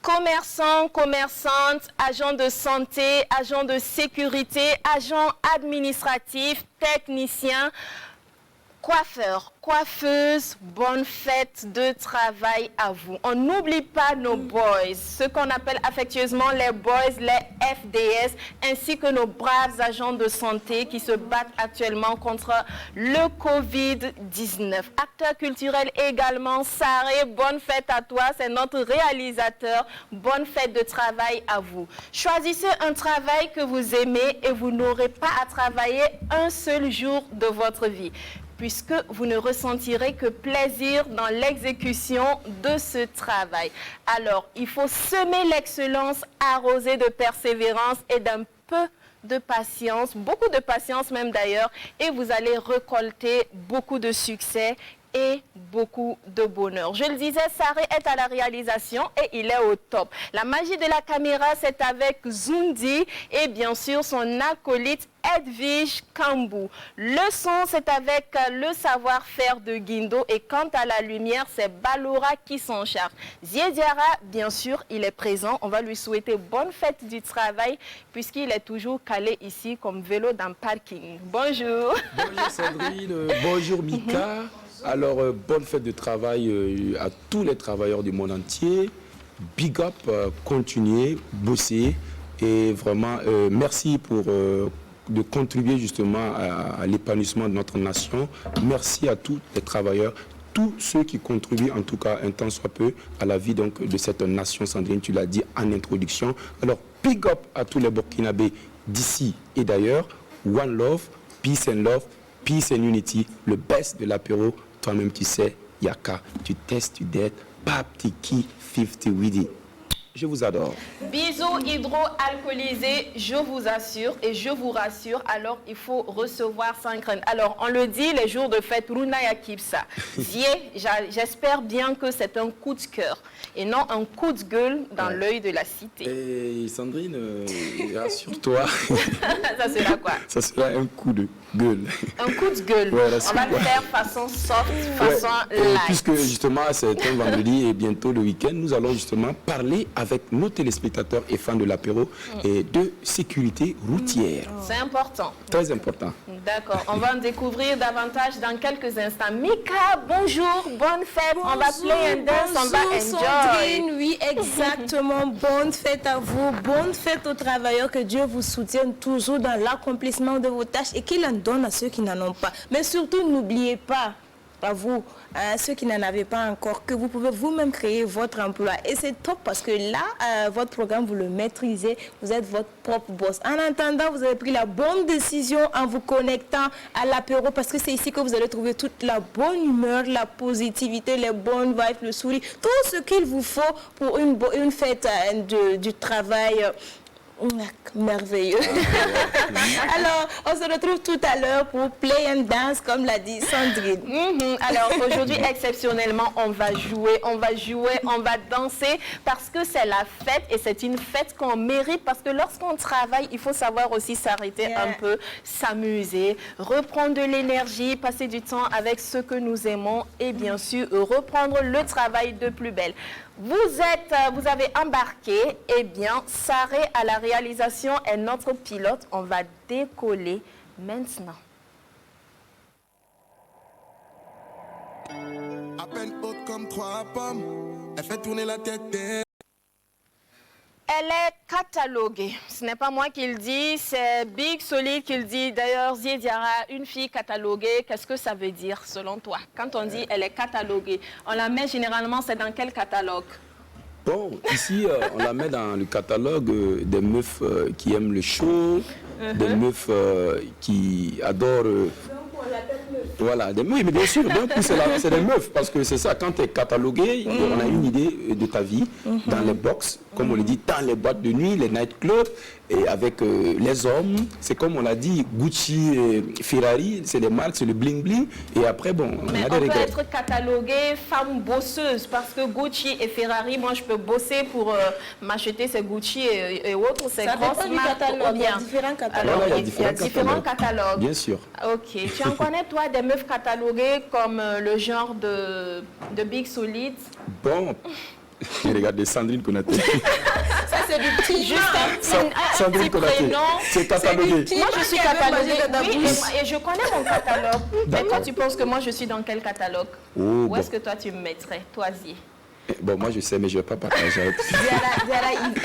Commerçants, commerçantes, agents de santé, agents de sécurité, agents administratifs, techniciens, coiffeurs, coiffeuses, bonne fête de travail à vous. On n'oublie pas nos boys, ce qu'on appelle affectueusement les boys, les FDS, ainsi que nos braves agents de santé qui se battent actuellement contre le Covid-19. Acteur culturel également, Saré, bonne fête à toi, c'est notre réalisateur. Bonne fête de travail à vous. Choisissez un travail que vous aimez et vous n'aurez pas à travailler un seul jour de votre vie, puisque vous ne ressentirez que plaisir dans l'exécution de ce travail. Alors, il faut semer l'excellence, arroser de persévérance et d'un peu de patience, beaucoup de patience même d'ailleurs, et vous allez récolter beaucoup de succès et beaucoup de bonheur. Je le disais, Saré est à la réalisation et il est au top. La magie de la caméra, c'est avec Zundi et bien sûr son acolyte Edwige Kambou. Le son, c'est avec le savoir-faire de Guindo et quant à la lumière, c'est Balora qui s'en charge. Ziediara, bien sûr, il est présent. On va lui souhaiter bonne fête du travail puisqu'il est toujours calé ici comme vélo dans le parking. Bonjour. Bonjour Sandrine, bonjour Mika. Alors, bonne fête de travail à tous les travailleurs du monde entier. Big up, continuez, bossez. Et vraiment, merci pour de contribuer justement à l'épanouissement de notre nation. Merci à tous les travailleurs, tous ceux qui contribuent en tout cas un temps soit peu à la vie donc, de cette nation. Sandrine, tu l'as dit en introduction. Alors, big up à tous les Burkinabés d'ici et d'ailleurs. One love, peace and love, peace and unity, le best de l'apéro. Toi-même, tu sais, Yaka, tu testes, tu dettes, Pap Tiki 50 Widi. Je vous adore. Bisous hydroalcoolisés, je vous assure et je vous rassure. Alors, il faut recevoir sans crainte. Alors, on le dit, les jours de fête, Runa Yakipsa. J'espère bien que c'est un coup de cœur et non un coup de gueule dans l'œil de la cité. Et Sandrine, rassure-toi. Ça sera quoi? Ça sera un coup de gueule. Un coup de gueule. Ouais, on va le faire façon soft, façon light. Puisque justement, c'est un vendredi et bientôt le week-end, nous allons justement parler avec nos téléspectateurs et fans de l'apéro et de sécurité routière. C'est important. Très important. D'accord. On va en découvrir davantage dans quelques instants. Mika, bonjour, bonne fête. Bonjour, on va play and dance, on va enjoy. Sandrine, oui, exactement. Bonne fête à vous. Bonne fête aux travailleurs. Que Dieu vous soutienne toujours dans l'accomplissement de vos tâches et qu'il en donne à ceux qui n'en ont pas. Mais surtout, n'oubliez pas, à vous, ceux qui n'en avaient pas encore, que vous pouvez vous-même créer votre emploi. Et c'est top parce que là, votre programme, vous le maîtrisez, vous êtes votre propre boss. En attendant, vous avez pris la bonne décision en vous connectant à l'apéro parce que c'est ici que vous allez trouver toute la bonne humeur, la positivité, les bonnes vibes, le sourire, tout ce qu'il vous faut pour une fête du travail. Merveilleux. Alors, on se retrouve tout à l'heure pour Play and Dance, comme l'a dit Sandrine. Alors, aujourd'hui, exceptionnellement, on va jouer, on va danser parce que c'est la fête et c'est une fête qu'on mérite parce que lorsqu'on travaille, il faut savoir aussi s'arrêter un peu, s'amuser, reprendre de l'énergie, passer du temps avec ceux que nous aimons et bien sûr, reprendre le travail de plus belle. Vous avez embarqué, eh bien, Saré à la réalisation est notre pilote. On va décoller maintenant. À peine haute comme 3 pommes, elle fait tourner la tête des... Elle est cataloguée. Ce n'est pas moi qui le dis, c'est Big Solid qui le dit. D'ailleurs, Ziediara, une fille cataloguée, qu'est-ce que ça veut dire selon toi? Quand on dit elle est cataloguée, on la met généralement, c'est dans quel catalogue? Bon, ici, on la met dans le catalogue des meufs qui aiment le show, des meufs qui adorent... Voilà, des meufs, mais bien sûr, d'un coup, c'est des meufs, parce que c'est ça, quand tu es catalogué, on a une idée de ta vie dans les box, comme on le dit, dans les boîtes de nuit, les nightclubs, et avec les hommes, c'est comme on l'a dit, Gucci et Ferrari, c'est des marques, c'est le bling-bling, et après, bon, mais on a on des peut regrets. être catalogué femme bosseuse, parce que Gucci et Ferrari, moi, je peux bosser pour m'acheter ces Gucci et autres, ces grosses marques. Il y a différents catalogues. Alors, Voilà, il y a différents catalogues. Bien sûr. Ok. Tu en connais, toi, des meufs cataloguées comme le genre de Big Solid? Bon, Regardez, Sandrine Konaté. Ça, c'est du petit Juste un Sandrine petit Konaté. prénom. C'est catalogué. Moi, je suis cataloguée. Oui, Oui, et je connais mon catalogue. Mais D'accord. toi, tu penses que moi, je suis dans quel catalogue? Oh, Où bon. est-ce que toi, tu me mettrais, Toisier? Bon, moi je sais, mais je ne vais pas partager avec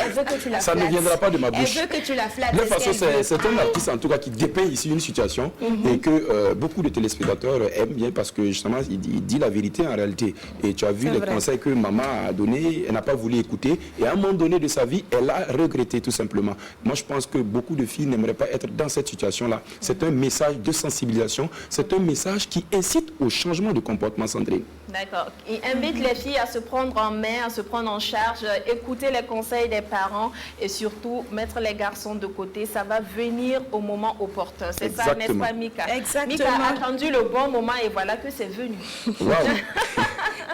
elle veut que tu la Ça ne flattes. viendra pas de ma bouche. Elle veut que tu la flattes. De toute c'est ce façon, qu'elle veut. c'est un artiste en tout cas qui dépeint ici une situation et que beaucoup de téléspectateurs aiment bien parce que justement il dit la vérité en réalité. Et tu as vu C'est les vrai. conseils que maman a donnés, elle n'a pas voulu écouter et à un moment donné de sa vie, elle a regretté tout simplement. Moi je pense que beaucoup de filles n'aimeraient pas être dans cette situation-là. C'est un message de sensibilisation, c'est un message qui incite au changement de comportement, Sandrine. D'accord. Il invite les filles à se prendre en main, à se prendre en charge, écouter les conseils des parents et surtout mettre les garçons de côté. Ça va venir au moment opportun. C'est ça, n'est-ce Exactement. pas, Mika? Exactement. Mika a attendu le bon moment et voilà que c'est venu. Waouh.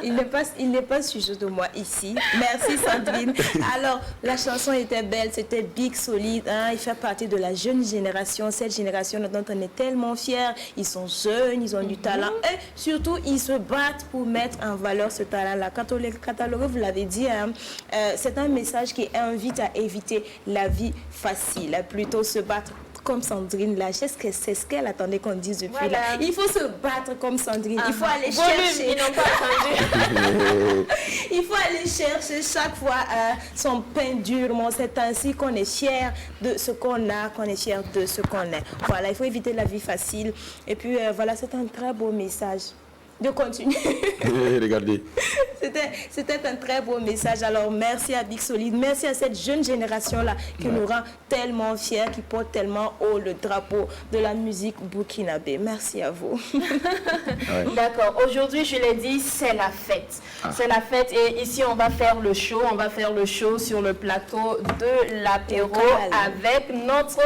Il n'est pas sujet de moi ici. Merci Sandrine. Alors, la chanson était belle, c'était big, solide. Hein? Il fait partie de la jeune génération, cette génération dont on est tellement fiers. Ils sont jeunes, ils ont du talent et surtout, ils se battent pour mettre en valeur ce talent-là. Quand on les catalogue, vous l'avez dit, hein, c'est un message qui invite à éviter la vie facile, à plutôt se battre comme Sandrine là. C'est ce qu'elle attendait qu'on dise depuis Voilà. là. Il faut se battre comme Sandrine. Il faut aller Volume, chercher. ils n'ont pas attendu. Il faut aller chercher chaque fois son pain durement. C'est ainsi qu'on est fier de ce qu'on a, qu'on est fier de ce qu'on est. Voilà, il faut éviter la vie facile. Et puis voilà, c'est un très beau message. De continuer. Regardez. C'était un très beau message. Alors, merci à Big Solide. Merci à cette jeune génération-là qui nous rend tellement fiers, qui porte tellement haut le drapeau de la musique burkinabé. Merci à vous. D'accord. Aujourd'hui, je l'ai dit, c'est la fête. C'est la fête et ici, on va faire le show. On va faire le show sur le plateau de l'apéro avec notre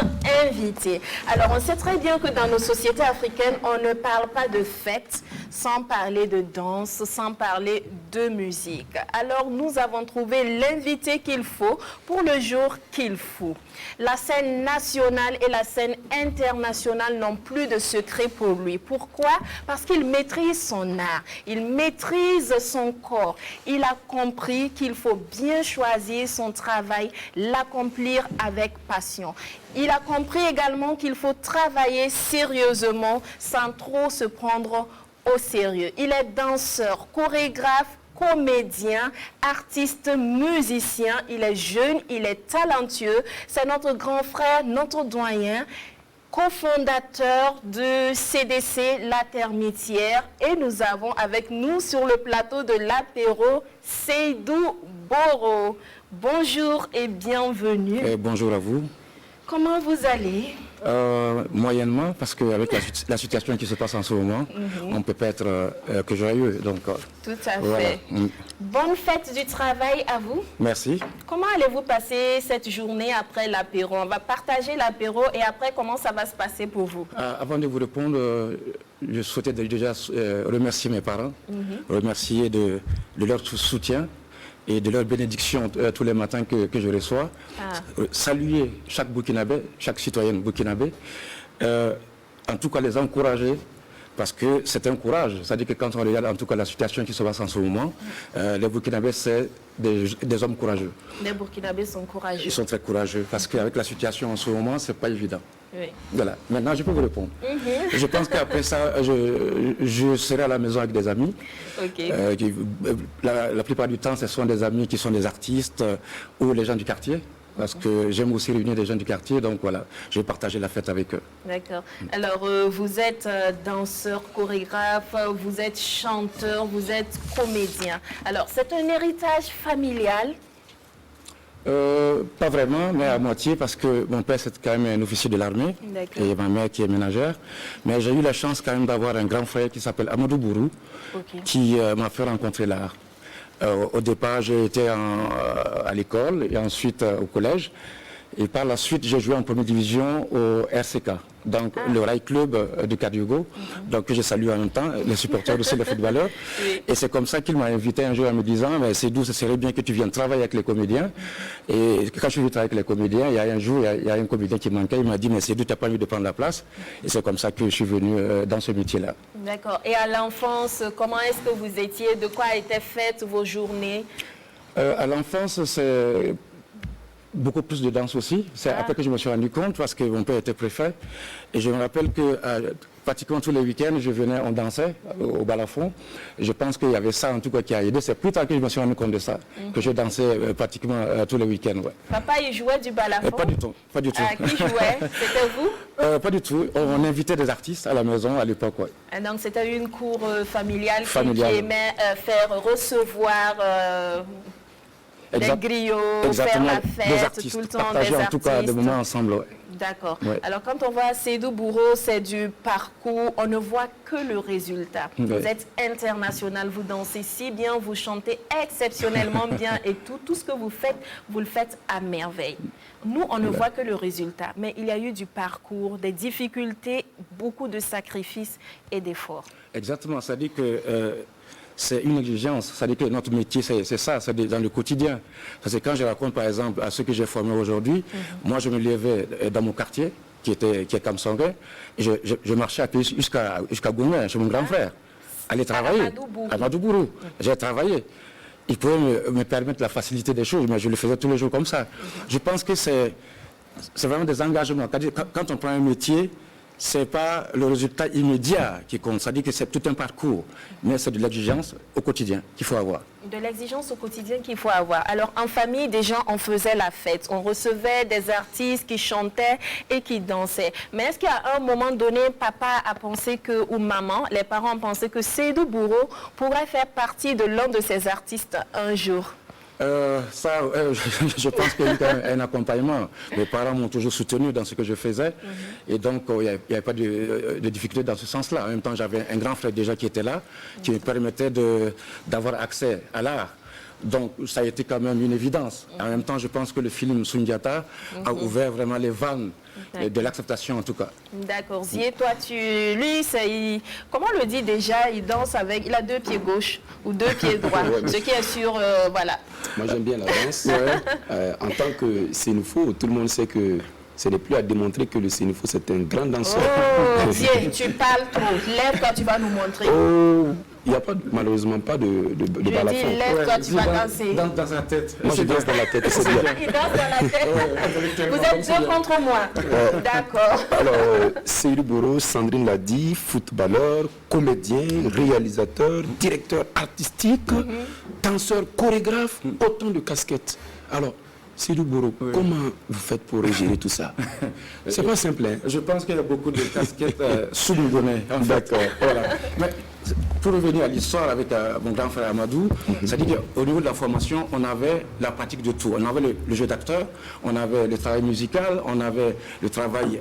invité. Alors, on sait très bien que dans nos sociétés africaines, on ne parle pas de fête sans parler de danse, sans parler de musique. Alors, nous avons trouvé l'invité qu'il faut pour le jour qu'il faut. La scène nationale et la scène internationale n'ont plus de secret pour lui. Pourquoi? Parce qu'il maîtrise son art, il maîtrise son corps. Il a compris qu'il faut bien choisir son travail, l'accomplir avec passion. Il a compris également qu'il faut travailler sérieusement sans trop se prendre au sérieux. Il est danseur, chorégraphe, comédien, artiste, musicien. Il est jeune, il est talentueux. C'est notre grand frère, notre doyen, cofondateur de CDC La Termitière. Et nous avons avec nous sur le plateau de l'apéro Seydou Boro. Bonjour et bienvenue. Bonjour à vous. Comment vous allez? Moyennement, parce qu'avec la situation qui se passe en ce moment, on ne peut pas être que joyeux. Donc, tout à voilà. fait. Bonne fête du travail à vous. Merci. Comment allez-vous passer cette journée après l'apéro? On va partager l'apéro et après, comment ça va se passer pour vous? Avant de vous répondre, je souhaitais déjà remercier mes parents, remercier de leur soutien et de leur bénédiction tous les matins que je reçois. Saluer chaque Burkinabé, chaque citoyenne burkinabé, en tout cas les encourager, parce que c'est un courage. C'est-à-dire que quand on regarde en tout cas la situation qui se passe en ce moment, les Burkinabés, c'est des hommes courageux. Les Burkinabés sont courageux. Ils sont très courageux, parce qu'avec la situation en ce moment, c'est pas évident. Oui. Voilà, maintenant je peux vous répondre. Je pense qu'après ça, je serai à la maison avec des amis. Ok. La plupart du temps, ce sont des amis qui sont des artistes ou les gens du quartier. Parce que j'aime aussi réunir des gens du quartier, donc voilà, je vais partager la fête avec eux. D'accord. Alors, vous êtes danseur, chorégraphe, vous êtes chanteur, vous êtes comédien. Alors, c'est un héritage familial? Pas vraiment, mais à moitié, parce que mon père c'est quand même un officier de l'armée et ma mère qui est ménagère. Mais j'ai eu la chance quand même d'avoir un grand frère qui s'appelle Amadou Bourou, qui m'a fait rencontrer l'art. Au départ, j'ai été à l'école et ensuite au collège. Et par la suite, j'ai joué en première division au RCK, donc le Rail Club de Kadiogo, donc que je salue en même temps, les supporters aussi, les footballeurs. Et c'est comme ça qu'il m'a invité un jour en me disant, mais c'est d'où ce serait bien que tu viennes travailler avec les comédiens. Et quand je suis venu travailler avec les comédiens, il y a un jour, il y a un comédien qui manquait, il m'a dit, mais c'est d'où tu n'as pas envie de prendre la place. Et c'est comme ça que je suis venu dans ce métier-là. D'accord. Et à l'enfance, comment est-ce que vous étiez? De quoi étaient faites vos journées? À l'enfance, c'est beaucoup plus de danse aussi. C'est après que je me suis rendu compte parce que mon père était préfet. Et je me rappelle que pratiquement tous les week-ends, on dansait au balafon. Et je pense qu'il y avait ça en tout cas qui a aidé. C'est plus tard que je me suis rendu compte de ça, que je dansais pratiquement tous les week-ends. Ouais. Papa, il jouait du balafon? Pas du tout, pas du tout. Qui jouait? C'était vous? Pas du tout. On invitait des artistes à la maison à l'époque. Ouais. Donc c'était une cour familiale qui aimait faire recevoir les griots, faire la fête tout le temps, des artistes. En tout cas des moments ensemble. Ouais. D'accord. Ouais. Alors quand on voit Seydou Bourreau, c'est du parcours, on ne voit que le résultat. Ouais. Vous êtes international, vous dansez si bien, vous chantez exceptionnellement bien et tout ce que vous le faites à merveille. Nous, on ne voit que le résultat, mais il y a eu du parcours, des difficultés, beaucoup de sacrifices et d'efforts. Exactement, ça dit que c'est une exigence, ça dit que notre métier, c'est ça, c'est dans le quotidien. Parce que quand je raconte par exemple à ceux que j'ai formés aujourd'hui, moi je me levais dans mon quartier, qui est Kamsongé, et je marchais à pied jusqu'à Goumé, chez mon grand frère, aller travailler, à Madoubourou. J'ai travaillé. Il pouvait me permettre la facilité des choses, mais je le faisais tous les jours comme ça. Je pense que c'est vraiment des engagements. Quand on prend un métier, ce n'est pas le résultat immédiat qui compte. Ça dit que c'est tout un parcours, mais c'est de l'exigence au quotidien qu'il faut avoir. De l'exigence au quotidien qu'il faut avoir. Alors, en famille, déjà, on faisait la fête. On recevait des artistes qui chantaient et qui dansaient. Mais est-ce qu'à un moment donné, papa a pensé que, ou maman, les parents ont pensé que Seydou Bourreau pourrait faire partie de l'un de ces artistes un jour? Je pense qu'il y a eu un accompagnement. Mes parents m'ont toujours soutenu dans ce que je faisais. Et donc, il n'y avait pas de difficulté dans ce sens-là. En même temps, j'avais un grand frère déjà qui était là, qui me permettait d'avoir accès à l'art. Donc, ça a été quand même une évidence. En même temps, je pense que le film Sundiata a ouvert vraiment les vannes de l'acceptation, en tout cas. D'accord. Zié, toi, comment on le dit déjà, il danse avec, il a 2 pieds gauche ou 2 pieds droits, ce qui est sûr, voilà. Moi, j'aime bien la danse. En tant que Sénoufo, tout le monde sait que ce n'est plus à démontrer que le Sénoufo, c'est un grand danseur. Oh, Zié, tu parles trop. Lève-toi, tu vas nous montrer. Il n'y a malheureusement pas de balafon. Lève-toi, tu vas danser. Dans sa tête. Moi, je danse dans la tête, c'est bien. Il danse dans la tête. Vous êtes 2 contre moi. D'accord. Alors, Seydou Bourreau, Sandrine l'a dit, footballeur, comédien, réalisateur, directeur artistique, danseur, chorégraphe, autant de casquettes. Alors, Seydou Bourreau, comment vous faites pour gérer tout ça? C'est pas simple, hein? Je pense qu'il y a beaucoup de casquettes sous-données. D'accord. Voilà. Mais pour revenir à l'histoire avec mon grand frère Amadou, c'est-à-dire qu'au niveau de la formation, on avait la pratique de tout. On avait le jeu d'acteur, on avait le travail musical, on avait le travail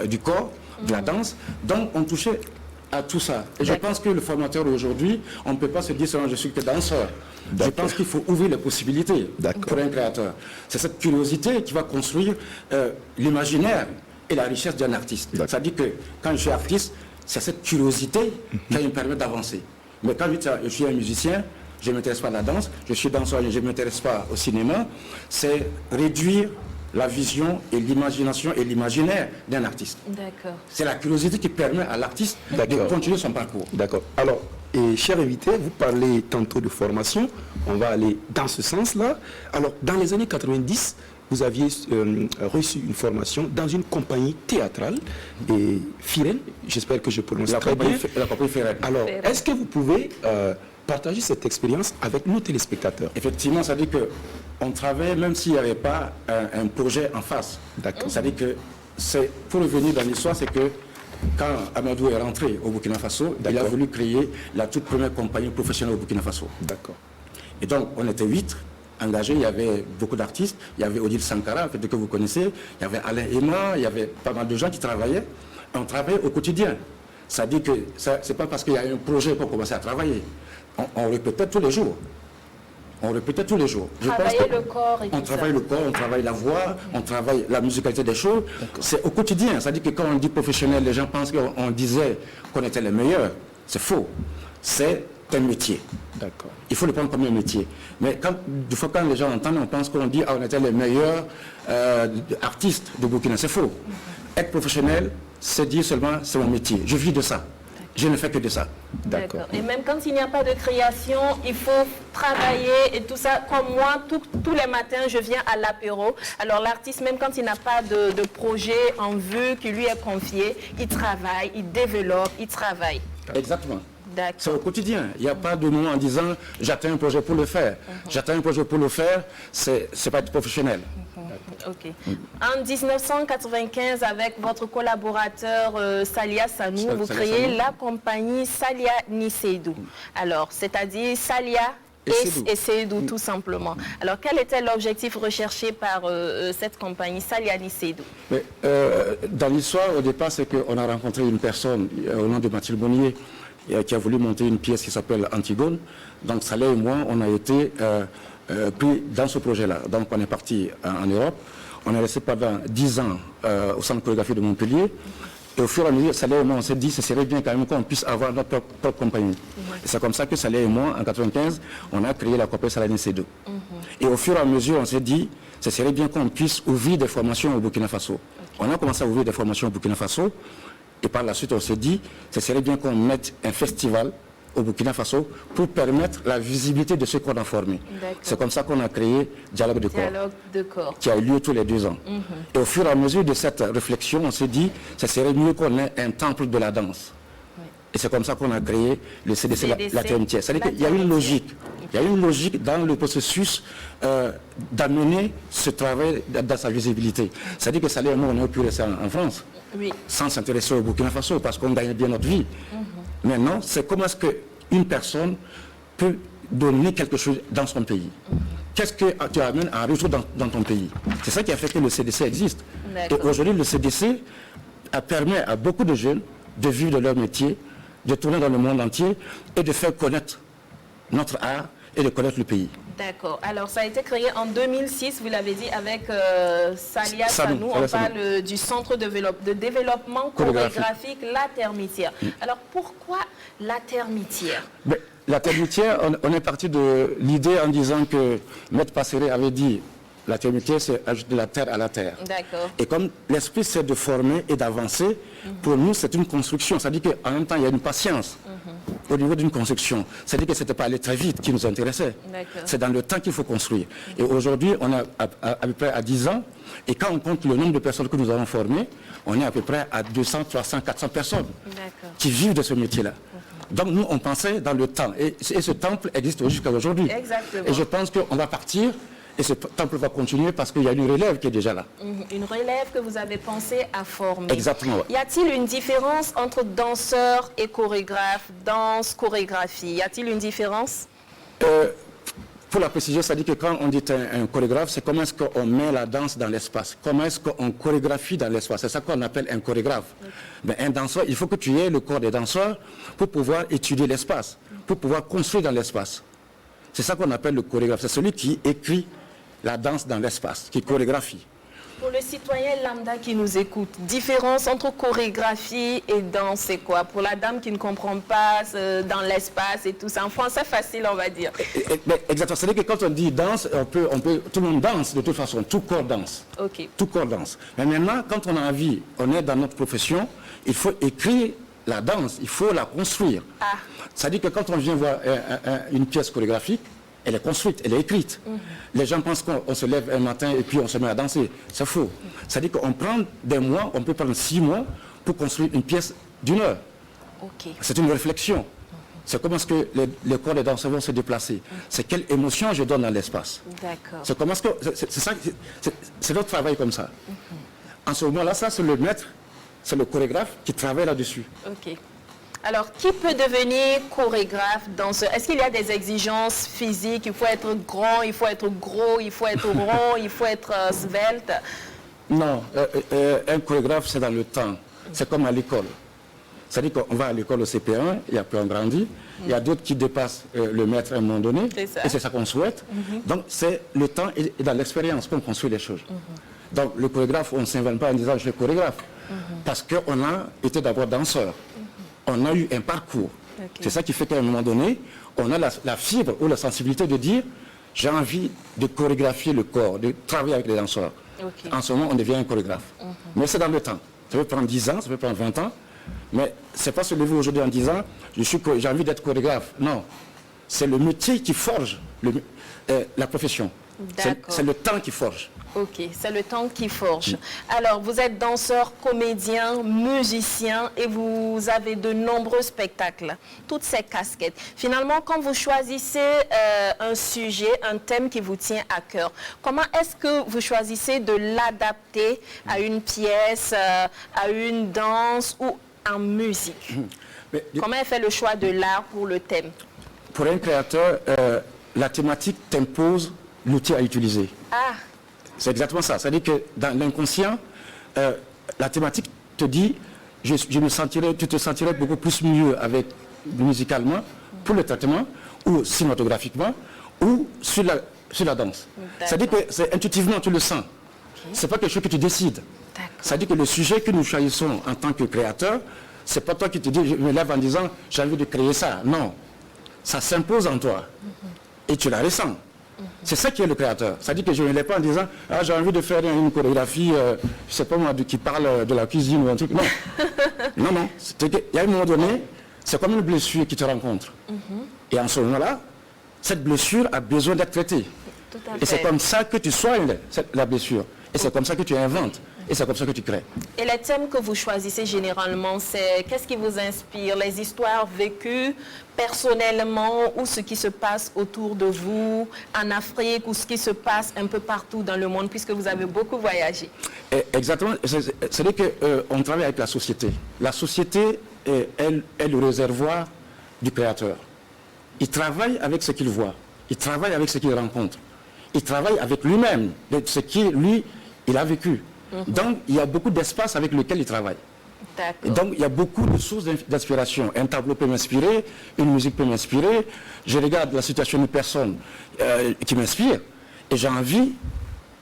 du corps, de la danse. Donc, on touchait à tout ça. Et je pense que le formateur aujourd'hui, on ne peut pas se dire seulement je suis que danseur. Je pense qu'il faut ouvrir les possibilités pour un créateur. C'est cette curiosité qui va construire l'imaginaire et la richesse d'un artiste. C'est-à-dire que quand je suis artiste, c'est cette curiosité qui me permet d'avancer. Mais quand je suis un musicien, je ne m'intéresse pas à la danse, je suis danseur, je ne m'intéresse pas au cinéma, c'est réduire la vision et l'imagination et l'imaginaire d'un artiste. D'accord. C'est la curiosité qui permet à l'artiste de continuer son parcours. D'accord. Alors, cher invité, vous parlez tantôt de formation, on va aller dans ce sens-là. Alors, dans les années 90, vous aviez reçu une formation dans une compagnie théâtrale, et Firen, j'espère que je prononce très bien. La compagnie Firen. Alors, est-ce que vous pouvez partager cette expérience avec nos téléspectateurs? Effectivement, ça dit que on travaille même s'il n'y avait pas un projet en face. D'accord. Ça dit que, pour revenir dans l'histoire, c'est que quand Amadou est rentré au Burkina Faso, il a voulu créer la toute première compagnie professionnelle au Burkina Faso. D'accord. Et donc, on était 8 engagés, il y avait beaucoup d'artistes, il y avait Odile Sankara, que vous connaissez, il y avait Alain Ema, il y avait pas mal de gens qui travaillaient. On travaillait au quotidien. Ça dit que ce n'est pas parce qu'il y a un projet qu'on commence à travailler. On répétait tous les jours. On répétait tous les jours. Travailler le corps. On travaille le corps, on travaille la voix, on travaille la musicalité des choses. C'est au quotidien. C'est-à-dire que quand on dit professionnel, les gens pensent qu'on disait qu'on était les meilleurs. C'est faux. C'est un métier. D'accord. Il faut le prendre comme un métier. Mais des fois, quand les gens entendent, on pense qu'on dit on était les meilleurs artistes de Burkina. C'est faux. Être professionnel, c'est dire seulement c'est mon métier. Je vis de ça. Je ne fais que de ça. D'accord. Et même quand il n'y a pas de création, il faut travailler et tout ça. Comme moi, tous les matins, je viens à l'apéro. Alors l'artiste, même quand il n'a pas de projet en vue qui lui est confié, il travaille, il développe, il travaille. Exactement. C'est D'accord. au quotidien. Il n'y a pas de moment en disant j'atteins un projet pour le faire. J'atteins un projet pour le faire, c'est pas être professionnel. Ok. En 1995, avec votre collaborateur Salia Sanou, vous Salia créez Sanou. la compagnie Salia Niseidou. Alors, c'est-à-dire Salia et Seydou, tout simplement. Alors, quel était l'objectif recherché par cette compagnie Salia Niseidou? Mais, dans l'histoire, au départ, c'est qu'on a rencontré une personne au nom de Mathilde Bonnier qui a voulu monter une pièce qui s'appelle Antigone. Donc, Salia et moi, on a été pris dans ce projet-là. Donc, on est parti en Europe. On est resté pendant 10 ans au Centre de chorégraphie de Montpellier. Et au fur et à mesure, Salia et moi, on s'est dit, ce serait bien quand même qu'on puisse avoir notre propre compagnie. Et c'est comme ça que Salia et moi, en 1995, on a créé la compagnie Salia Niseidou. Et au fur et à mesure, on s'est dit, ce serait bien qu'on puisse ouvrir des formations au Burkina Faso. On a commencé à ouvrir des formations au Burkina Faso. Et par la suite, on s'est dit, ce serait bien qu'on mette un festival au Burkina Faso pour permettre la visibilité de ceux qu'on a formés. C'est comme ça qu'on a créé Dialogue de corps, Dialogue de corps. qui a eu lieu tous les 2 ans. Et au fur et à mesure de cette réflexion, on s'est dit, ce serait mieux qu'on ait un temple de la danse. Et c'est comme ça qu'on a créé le CDC, la termitière. C'est-à-dire qu'il y a une logique. Il y a une logique dans le processus d'amener ce travail dans sa visibilité. C'est-à-dire que Salia et moi, on aurait pu rester en France sans s'intéresser au Burkina Faso parce qu'on gagnait bien notre vie. Maintenant, c'est comment est-ce qu'une personne peut donner quelque chose dans son pays. Qu'est-ce que tu amènes à résoudre dans ton pays? C'est ça qui a fait que le CDC existe. Et aujourd'hui, le CDC permet à beaucoup de jeunes de vivre de leur métier, de tourner dans le monde entier et de faire connaître notre art et de connaître le pays. D'accord. Alors, ça a été créé en 2006, vous l'avez dit, avec Salia Sanou. Sanou. On parle du centre de développement chorégraphique La Termitière. Alors, pourquoi La Termitière? La termitière, on est parti de l'idée en disant que Maître Passeret avait dit la termitière, c'est ajouter la terre à la terre. D'accord. Et comme l'esprit, c'est de former et d'avancer, pour nous, c'est une construction. C'est-à-dire qu'en même temps, il y a une patience au niveau d'une construction. C'est-à-dire que ce n'était pas aller très vite qui nous intéressait. C'est dans le temps qu'il faut construire. Et aujourd'hui, on est à peu près à 10 ans. Et quand on compte le nombre de personnes que nous avons formées, on est à peu près à 200, 300, 400 personnes qui vivent de ce métier-là. Donc nous, on pensait dans le temps. Et ce temple existe jusqu'à aujourd'hui. Exactement. Et je pense qu'on va partir. Et ce temple va continuer parce qu'il y a une relève qui est déjà là. Une relève que vous avez pensé à former. Exactement. Ouais. Y a-t-il une différence entre danseur et chorégraphe, danse, chorégraphie? Y a-t-il une différence? Pour la précision, ça dit que quand on dit un chorégraphe, c'est comment est-ce qu'on met la danse dans l'espace. Comment est-ce qu'on chorégraphie dans l'espace. C'est ça qu'on appelle un chorégraphe. Mais un danseur, il faut que tu aies le corps des danseurs pour pouvoir étudier l'espace, pour pouvoir construire dans l'espace. C'est ça qu'on appelle le chorégraphe. C'est celui qui écrit la danse dans l'espace, qui chorégraphie. Pour le citoyen lambda qui nous écoute, différence entre chorégraphie et danse, c'est quoi? Pour la dame qui ne comprend pas dans l'espace et tout ça, en français facile, on va dire. Exactement. C'est-à-dire que quand on dit danse, tout le monde danse de toute façon, tout corps danse. Tout corps danse. Mais maintenant, quand on a envie, on est dans notre profession, il faut écrire la danse, il faut la construire. C'est-à-dire que quand on vient voir une pièce chorégraphique, elle est construite, elle est écrite. Les gens pensent qu'on se lève un matin et puis on se met à danser. C'est faux. C'est-à-dire qu'on prend des mois, on peut prendre 6 mois pour construire une pièce d'1 heure. C'est une réflexion. C'est comment est-ce que les corps des danseurs vont se déplacer. C'est quelle émotion je donne dans l'espace. C'est comment est-ce que... C'est notre travail comme ça. En ce moment-là, ça c'est le maître, c'est le chorégraphe qui travaille là-dessus. Alors, qui peut devenir chorégraphe, danseur? Est-ce qu'il y a des exigences physiques? Il faut être grand, il faut être gros, il faut être rond, il faut être svelte? Non, un chorégraphe, c'est dans le temps. C'est comme à l'école. C'est-à-dire qu'on va à l'école au CP1, et après on grandit. Il y a d'autres qui dépassent le maître à un moment donné. Et c'est ça qu'on souhaite. Donc, c'est le temps et dans l'expérience qu'on construit les choses. Donc, le chorégraphe, on ne s'invente pas en disant « je suis chorégraphe ». Parce qu'on a été d'abord danseur. On a eu un parcours. C'est ça qui fait qu'à un moment donné, on a la fibre ou la sensibilité de dire j'ai envie de chorégraphier le corps, de travailler avec les danseurs. En ce moment, on devient un chorégraphe. Mais c'est dans le temps. Ça peut prendre 10 ans, ça peut prendre 20 ans, Mais c'est pas se lever aujourd'hui en disant j'ai envie d'être chorégraphe. Non, c'est le métier qui forge la profession. C'est le temps qui forge. Ok, c'est le temps qui forge. Alors, vous êtes danseur, comédien, musicien et vous avez de nombreux spectacles, toutes ces casquettes. Finalement, quand vous choisissez un sujet, un thème qui vous tient à cœur, comment est-ce que vous choisissez de l'adapter à une pièce, à une danse ou en musique? Comment est fait le choix de l'art pour le thème? Pour un créateur, la thématique t'impose l'outil à utiliser. Ah. C'est exactement ça. C'est-à-dire que dans l'inconscient, la thématique te dit, tu te sentirais beaucoup plus mieux musicalement, pour le traitement, ou cinématographiquement, ou sur la danse. C'est-à-dire que c'est intuitivement, tu le sens. Okay. C'est pas quelque chose que tu décides. C'est-à-dire que le sujet que nous choisissons en tant que créateur, c'est pas toi qui te dis, je me lève en disant, j'ai envie de créer ça. Non. Ça s'impose en toi. Et tu la ressens. C'est ça qui est le créateur. C'est-à-dire que je ne l'ai pas en disant j'ai envie de faire une chorégraphie, je ne sais pas moi, qui parle de la cuisine ou un truc. Non. non. Il y a un moment donné, c'est comme une blessure qui te rencontre. Et en ce moment-là, cette blessure a besoin d'être traitée. Et c'est comme ça que tu soignes la blessure. Et c'est comme ça que tu inventes. Et c'est comme ça que tu crées. Et les thèmes que vous choisissez généralement, c'est qu'est-ce qui vous inspire? Les histoires vécues personnellement ou ce qui se passe autour de vous en Afrique ou ce qui se passe un peu partout dans le monde puisque vous avez beaucoup voyagé? Exactement. C'est-à-dire qu'on travaille avec la société. La société est le réservoir du créateur. Il travaille avec ce qu'il voit. Il travaille avec ce qu'il rencontre. Il travaille avec lui-même, ce qu'il a vécu. Donc, il y a beaucoup d'espace avec lequel il travaille. Et donc, il y a beaucoup de sources d'inspiration. Un tableau peut m'inspirer, une musique peut m'inspirer. Je regarde la situation d'une personne qui m'inspire et j'ai envie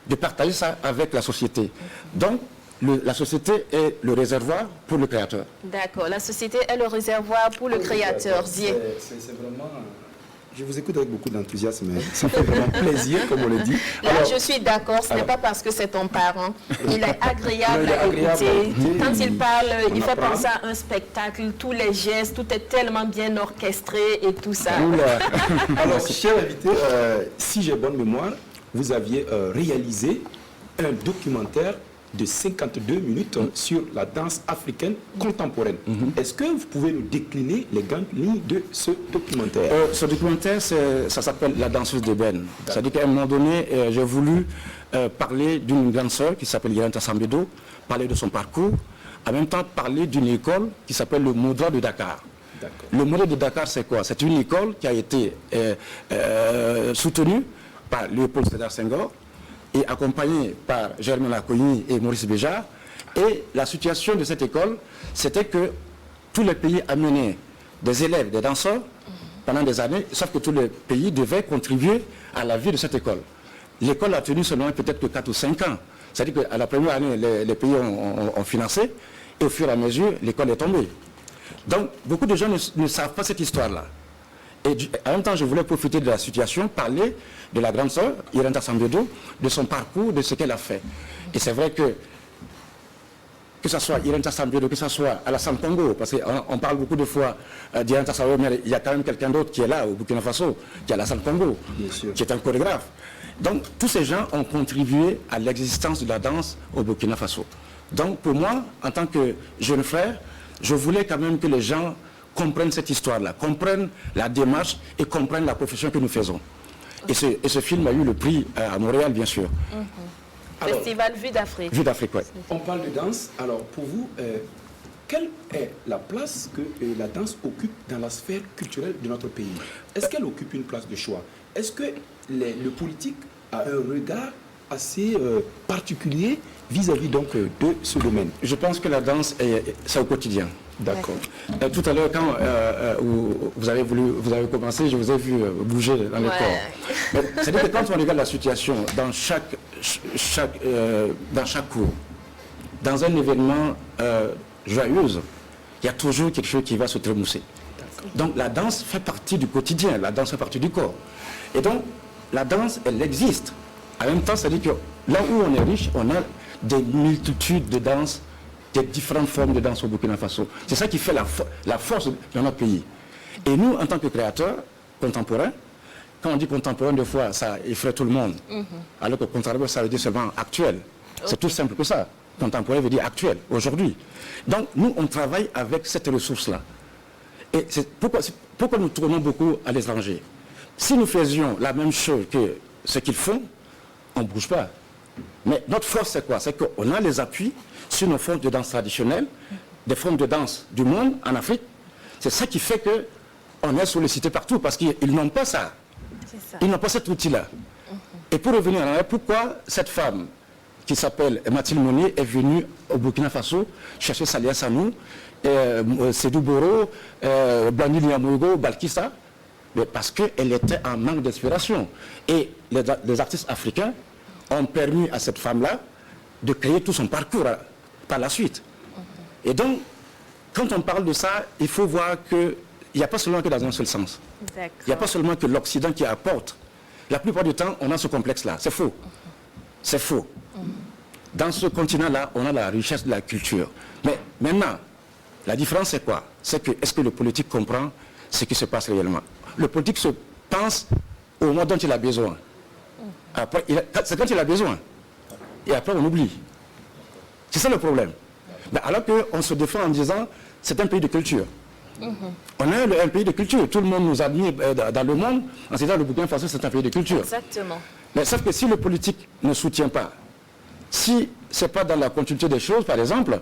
de partager ça avec la société. Donc, la société est le réservoir pour le créateur. D'accord. La société est le réservoir pour le créateur. C'est vraiment... Je vous écoute avec beaucoup d'enthousiasme, ça fait vraiment plaisir, comme on le dit. Là, je suis d'accord, ce n'est pas parce que c'est ton parent. Il est agréable à écouter. Quand il parle, il fait penser à un spectacle, tous les gestes, tout est tellement bien orchestré et tout ça. Alors, cher invité, si j'ai bonne mémoire, vous aviez réalisé un documentaire de 52 minutes sur la danse africaine contemporaine. Est-ce que vous pouvez nous décliner les grandes lignes de ce documentaire? Ce documentaire, ça s'appelle La danseuse d'ébène. C'est-à-dire qu'à un moment donné, j'ai voulu parler d'une grande sœur qui s'appelle Yolanta Sambedo, parler de son parcours, en même temps parler d'une école qui s'appelle le Modra de Dakar. Le Modra de Dakar, c'est quoi? C'est une école qui a été soutenue par Léopold Sédar Senghor, et accompagné par Germain Lacoigny et Maurice Béjart. Et la situation de cette école, c'était que tous les pays amenaient des élèves, des danseurs, pendant des années, sauf que tous les pays devaient contribuer à la vie de cette école. L'école a tenu seulement peut-être que 4 ou 5 ans. C'est-à-dire qu'à la première année, les pays ont financé, et au fur et à mesure, l'école est tombée. Donc, beaucoup de gens ne savent pas cette histoire-là. Et en même temps, je voulais profiter de la situation, parler de la grande sœur, Yolanta Sambedo, de son parcours, de ce qu'elle a fait. Et c'est vrai que ce soit Yolanta Sambedo, que ce soit Alassane Congo, parce qu'on parle beaucoup de fois d'Yolanta Sambedo, mais il y a quand même quelqu'un d'autre qui est là, au Burkina Faso, qui est Alassane Congo, qui est un chorégraphe. Donc, tous ces gens ont contribué à l'existence de la danse au Burkina Faso. Donc, pour moi, en tant que jeune frère, je voulais quand même que les gens comprennent cette histoire-là, comprennent la démarche et comprennent la profession que nous faisons. Et ce film a eu le prix à Montréal, bien sûr. Alors, Festival Vue d'Afrique. Vue d'Afrique, oui. On parle de danse. Alors, pour vous, quelle est la place que la danse occupe dans la sphère culturelle de notre pays? Est-ce qu'elle occupe une place de choix? Est-ce que le politique a un regard assez particulier vis-à-vis donc de ce domaine? Je pense que la danse, c'est au quotidien. D'accord. Tout à l'heure, quand vous avez commencé, je vous ai vu bouger dans le corps. C'est-à-dire que quand on regarde la situation dans chaque cours, dans un événement joyeux, il y a toujours quelque chose qui va se trémousser. Donc la danse fait partie du quotidien, la danse fait partie du corps. Et donc la danse, elle existe. En même temps, c'est-à-dire que là où on est riche, on a des multitudes de danses des différentes formes de danse au Burkina Faso. C'est ça qui fait la force de notre pays. Et nous, en tant que créateurs contemporains, quand on dit contemporain, des fois, ça effraie tout le monde. Alors que contemporain, ça veut dire seulement actuel. C'est tout simple que ça. Contemporain veut dire actuel, aujourd'hui. Donc, nous, on travaille avec cette ressource-là. Et c'est pourquoi nous tournons beaucoup à l'étranger. Si nous faisions la même chose que ce qu'ils font, on ne bouge pas. Mais notre force, c'est quoi? C'est qu'on a les appuis sur nos formes de danse traditionnelles, des formes de danse du monde en Afrique. C'est ça qui fait qu'on est sollicité partout, parce qu'ils n'ont pas ça. Ils n'ont pas cet outil-là. Et pour revenir en arrière, pourquoi cette femme qui s'appelle Mathilde Monnier est venue au Burkina Faso chercher Salia Sanou, Sédou Boro, Blani Liamogo, Balkissa? Parce qu'elle était en manque d'inspiration. Et les artistes africains ont permis à cette femme-là de créer tout son parcours par la suite. Et donc, quand on parle de ça, il faut voir qu'il n'y a pas seulement que dans un seul sens. Il n'y a pas seulement que l'Occident qui apporte. La plupart du temps, on a ce complexe-là. C'est faux. C'est faux. Dans ce continent-là, on a la richesse de la culture. Mais maintenant, la différence c'est quoi? C'est que, est-ce que le politique comprend ce qui se passe réellement? Le politique se pense au moment dont il a besoin. Après, c'est quand il a besoin. Et après, on oublie. C'est ça le problème. Mais alors qu'on se défend en disant, c'est un pays de culture. On est un pays de culture. Tout le monde nous admire dans le monde en disant le Burkina Faso, c'est un pays de culture. Exactement. Mais sauf que si le politique ne soutient pas, si ce n'est pas dans la continuité des choses, par exemple,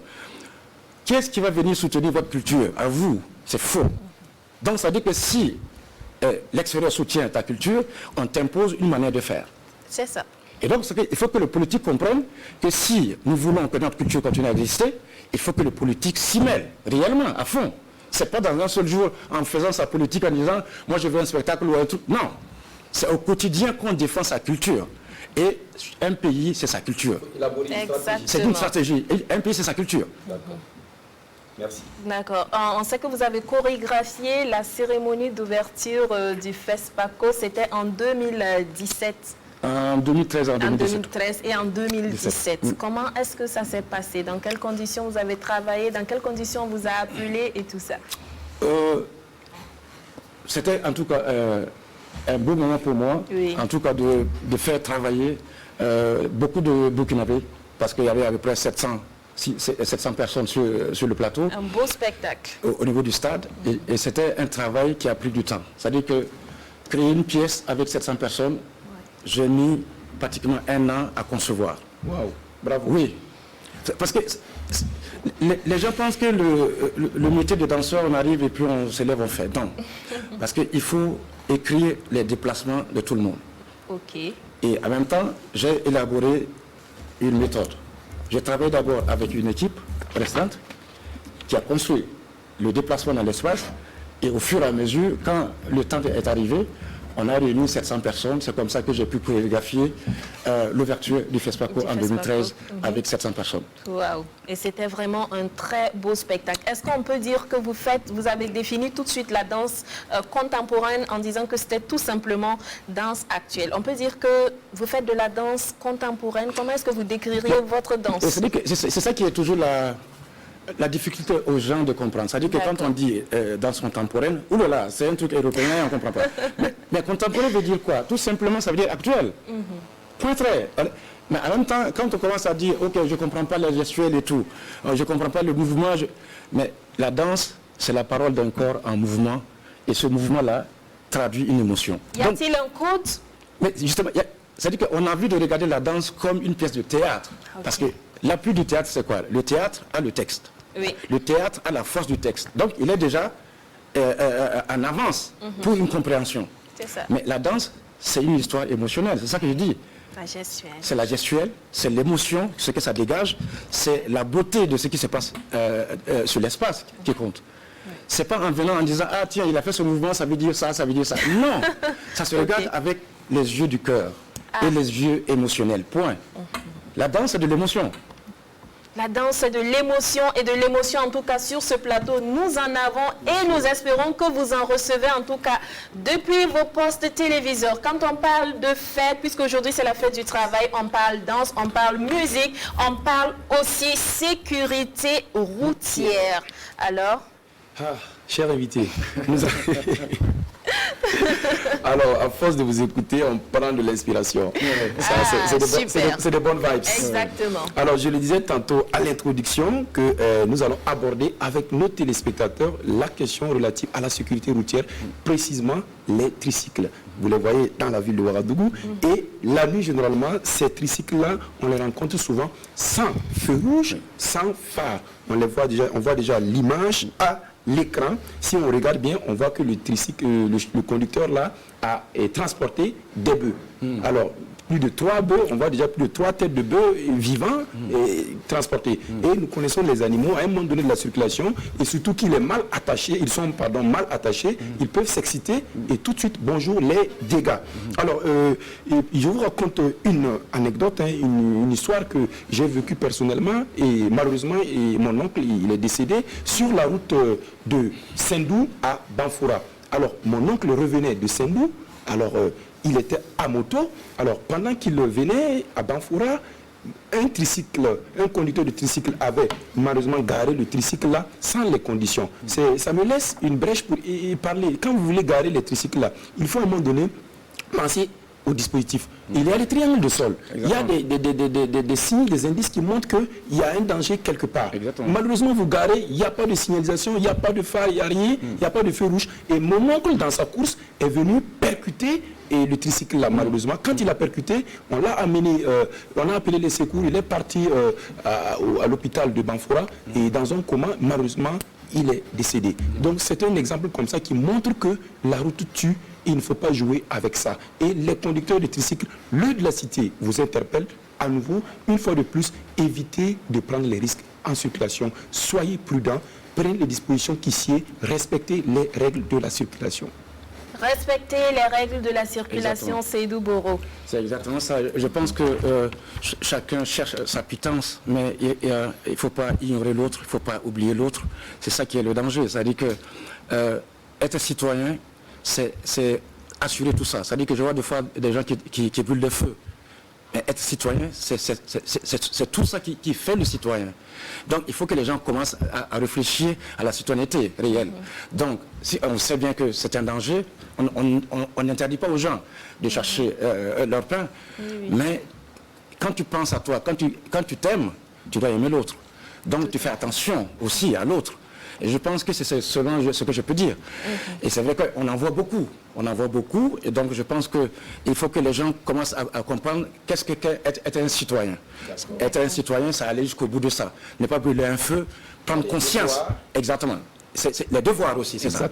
qui est-ce qui va venir soutenir votre culture? À vous. C'est faux. Donc ça veut dire que si l'extérieur soutient ta culture, on t'impose une manière de faire. C'est ça. Et donc il faut que le politique comprenne que si nous voulons que notre culture continue à exister, il faut que le politique s'y mêle réellement, à fond. Ce n'est pas dans un seul jour en faisant sa politique en disant « moi je veux un spectacle ou un truc ». Non. C'est au quotidien qu'on défend sa culture. Et un pays, c'est sa culture. C'est une stratégie. Et un pays, c'est sa culture. Merci. D'accord. On sait que vous avez chorégraphié la cérémonie d'ouverture du FESPACO. C'était en 2017. En 2013 et en 2017. En 2013 et en 2017. Comment est-ce que ça s'est passé? Dans quelles conditions vous avez travaillé? Dans quelles conditions on vous a appelé et tout ça? C'était en tout cas un beau moment pour moi, en tout cas de faire travailler beaucoup de Burkinabés, parce qu'il y avait à peu près 700 personnes sur le plateau. Un beau spectacle. Au niveau du stade. Et c'était un travail qui a pris du temps. C'est-à-dire que créer une pièce avec 700 personnes, j'ai mis pratiquement 1 an à concevoir. Waouh, bravo. Oui. Parce que les gens pensent que le métier de danseur, on arrive et puis on se lève, on fait. Non. Parce qu'il faut écrire les déplacements de tout le monde. OK. Et en même temps, j'ai élaboré une méthode. J'ai travaillé d'abord avec une équipe restreinte qui a construit le déplacement dans l'espace. Et au fur et à mesure, quand le temps est arrivé, on a réuni 700 personnes. C'est comme ça que j'ai pu chorégraphier l'ouverture du FESPACO en 2013 avec 700 personnes. Waouh! Et c'était vraiment un très beau spectacle. Est-ce qu'on peut dire que vous avez défini tout de suite la danse contemporaine en disant que c'était tout simplement danse actuelle? On peut dire que vous faites de la danse contemporaine. Comment est-ce que vous décririez votre danse? C'est ça qui est toujours la difficulté aux gens de comprendre. C'est-à-dire que quand on dit danse contemporaine, oulala, c'est un truc européen, on ne comprend pas. Mais contemporain veut dire quoi? Tout simplement, ça veut dire actuel. Point très. Mais en même temps, quand on commence à dire, ok, je ne comprends pas la gestuelle et tout, je ne comprends pas le mouvement, mais la danse, c'est la parole d'un corps en mouvement, et ce mouvement-là traduit une émotion. Y a-t-il un code? Mais justement, c'est-à-dire qu'on a envie de regarder la danse comme une pièce de théâtre. Parce que l'appui du théâtre, c'est quoi? Le théâtre a le texte. Oui. Le théâtre a la force du texte. Donc, il est déjà en avance pour une compréhension. C'est ça. Mais la danse, c'est une histoire émotionnelle. C'est ça que je dis. La gestuelle. C'est la gestuelle, c'est l'émotion, ce que ça dégage, c'est la beauté de ce qui se passe sur l'espace qui compte. C'est pas en venant en disant, ah tiens, il a fait ce mouvement, ça veut dire ça, ça veut dire ça. Non, ça se regarde avec les yeux du cœur et les yeux émotionnels. Point. La danse, c'est de l'émotion. La danse, c'est de l'émotion et de l'émotion, en tout cas, sur ce plateau. Nous en avons et nous espérons que vous en recevez, en tout cas, depuis vos postes téléviseurs. Quand on parle de fête, puisque aujourd'hui c'est la fête du travail, on parle danse, on parle musique, on parle aussi sécurité routière. Alors, cher invité, alors, à force de vous écouter, on prend de l'inspiration. C'est de bonnes vibes. Exactement. Alors, je le disais tantôt à l'introduction que nous allons aborder avec nos téléspectateurs la question relative à la sécurité routière, précisément les tricycles. Vous les voyez dans la ville de Ouagadougou. Et la nuit, généralement, ces tricycles-là, on les rencontre souvent sans feu rouge, sans phare. On voit déjà l'image à l'écran. Si on regarde bien, on voit que le tricycle, le conducteur là a transporté des bœufs. Alors, plus de 3 bœufs, on voit déjà plus de 3 têtes de bœufs vivants transportés. Et nous connaissons les animaux à un moment donné de la circulation, et surtout qu'ils sont mal attachés, ils peuvent s'exciter et tout de suite, bonjour, les dégâts. Alors, je vous raconte une anecdote, une histoire que j'ai vécue personnellement, et malheureusement, mon oncle, il est décédé sur la route de Sendou à Banfoura. Alors, mon oncle revenait de Sendou, alors il était à moto. Alors, pendant qu'il venait à Banfoura, un conducteur de tricycle avait malheureusement garé le tricycle là sans les conditions. Ça me laisse une brèche pour y parler. Quand vous voulez garer les tricycles là, il faut à un moment donné penser au dispositif. Il y a les triangles de sol. Exactement. Il y a des signes, des indices qui montrent qu'il y a un danger quelque part. Exactement. Malheureusement, vous garez, il n'y a pas de signalisation, il n'y a pas de phare, il n'y a rien, il n'y a pas de feu rouge. Et mon oncle, dans sa course, est venu percuter le tricycle là, malheureusement. Quand il a percuté, on l'a amené, on a appelé les secours, il est parti à l'hôpital de Banfoura et dans un coma, malheureusement, il est décédé. Donc c'est un exemple comme ça qui montre que la route tue. Il ne faut pas jouer avec ça. Et les conducteurs de tricycle, lieu de la cité, vous interpellent à nouveau, une fois de plus, évitez de prendre les risques en circulation. Soyez prudents, prenez les dispositions qui s'y est, respectez les règles de la circulation. Respecter les règles de la circulation, Seydou Boro. C'est exactement ça. Je pense que chacun cherche sa pitance, mais il ne faut pas ignorer l'autre, il ne faut pas oublier l'autre. C'est ça qui est le danger. C'est-à-dire que être citoyen, c'est assurer tout ça. C'est-à-dire que je vois des fois des gens qui brûlent le feu. Mais être citoyen, c'est tout ça qui fait le citoyen. Donc il faut que les gens commencent à réfléchir à la citoyenneté réelle. Donc si on sait bien que c'est un danger, on n'interdit pas aux gens de chercher leur pain. Mais quand tu penses à toi, quand tu t'aimes, tu dois aimer l'autre. Donc tu fais attention aussi à l'autre. Et je pense que c'est selon ce que je peux dire. Et c'est vrai qu'on en voit beaucoup. On en voit beaucoup. Et donc je pense qu'il faut que les gens commencent à comprendre qu'est-ce qu'être un citoyen. Être un citoyen, ça aller jusqu'au bout de ça. Ne pas brûler un feu, prendre conscience. Exactement. C'est les devoirs aussi, c'est ça.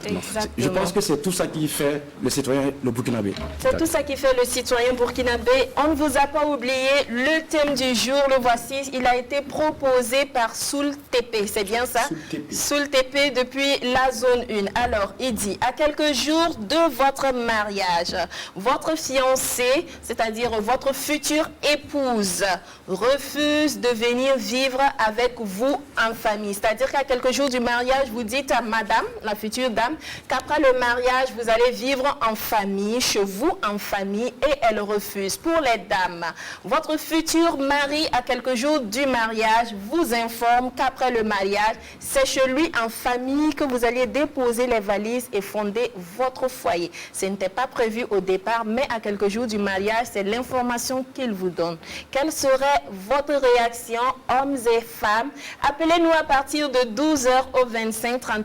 Je pense que c'est tout ça qui fait le citoyen, le burkinabé. C'est tout ça qui fait le citoyen burkinabé. On ne vous a pas oublié le thème du jour, le voici. Il a été proposé par Soul TP, c'est bien ça? Soul TP depuis la zone 1. Alors, il dit, à quelques jours de votre mariage, votre fiancé, c'est-à-dire votre future épouse, refuse de venir vivre avec vous en famille. C'est-à-dire qu'à quelques jours du mariage, vous dites à madame, la future dame, qu'après le mariage, vous allez vivre en famille, chez vous en famille, et elle refuse. Pour les dames, votre futur mari, à quelques jours du mariage, vous informe qu'après le mariage, c'est chez lui en famille que vous alliez déposer les valises et fonder votre foyer. Ce n'était pas prévu au départ, mais à quelques jours du mariage, c'est l'information qu'il vous donne. Quelle serait votre réaction, hommes et femmes? Appelez-nous à partir de 12h au 25 31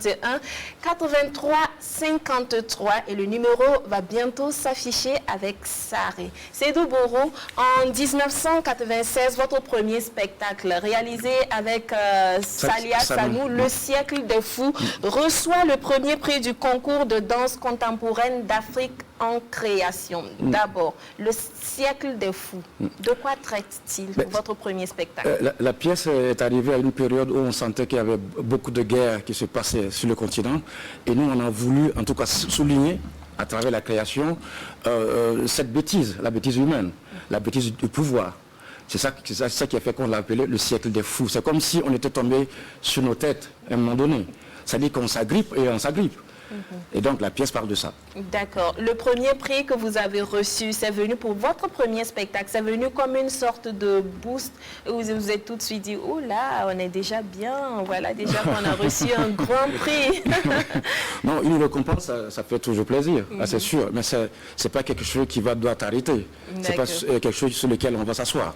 83 53 et le numéro va bientôt s'afficher avec Saré. Seydou Boro, en 1996, votre premier spectacle réalisé avec Salia Sanou, Le siècle des fous, reçoit le premier prix du concours de danse contemporaine d'Afrique en création. D'abord, Le siècle des fous. De quoi traite-t-il, votre premier spectacle? La pièce est arrivée à une période où on sentait qu'il y avait beaucoup de guerres qui se passaient sur le continent. Et nous, on a voulu, en tout cas, souligner, à travers la création, cette bêtise, la bêtise humaine, la bêtise du pouvoir. C'est ça qui a fait qu'on l'a appelé le siècle des fous. C'est comme si on était tombé sur nos têtes à un moment donné. C'est-à-dire qu'on s'agrippe et on s'agrippe. Et donc la pièce parle de ça. D'accord. Le premier prix que vous avez reçu, c'est venu pour votre premier spectacle. C'est venu comme une sorte de boost. Vous vous êtes tout de suite dit, oh là, on est déjà bien. Voilà, déjà qu'on a reçu un grand prix. Non, une récompense, ça fait toujours plaisir, c'est sûr. Mais ce n'est pas quelque chose qui doit t'arrêter. Ce n'est pas quelque chose sur lequel on va s'asseoir.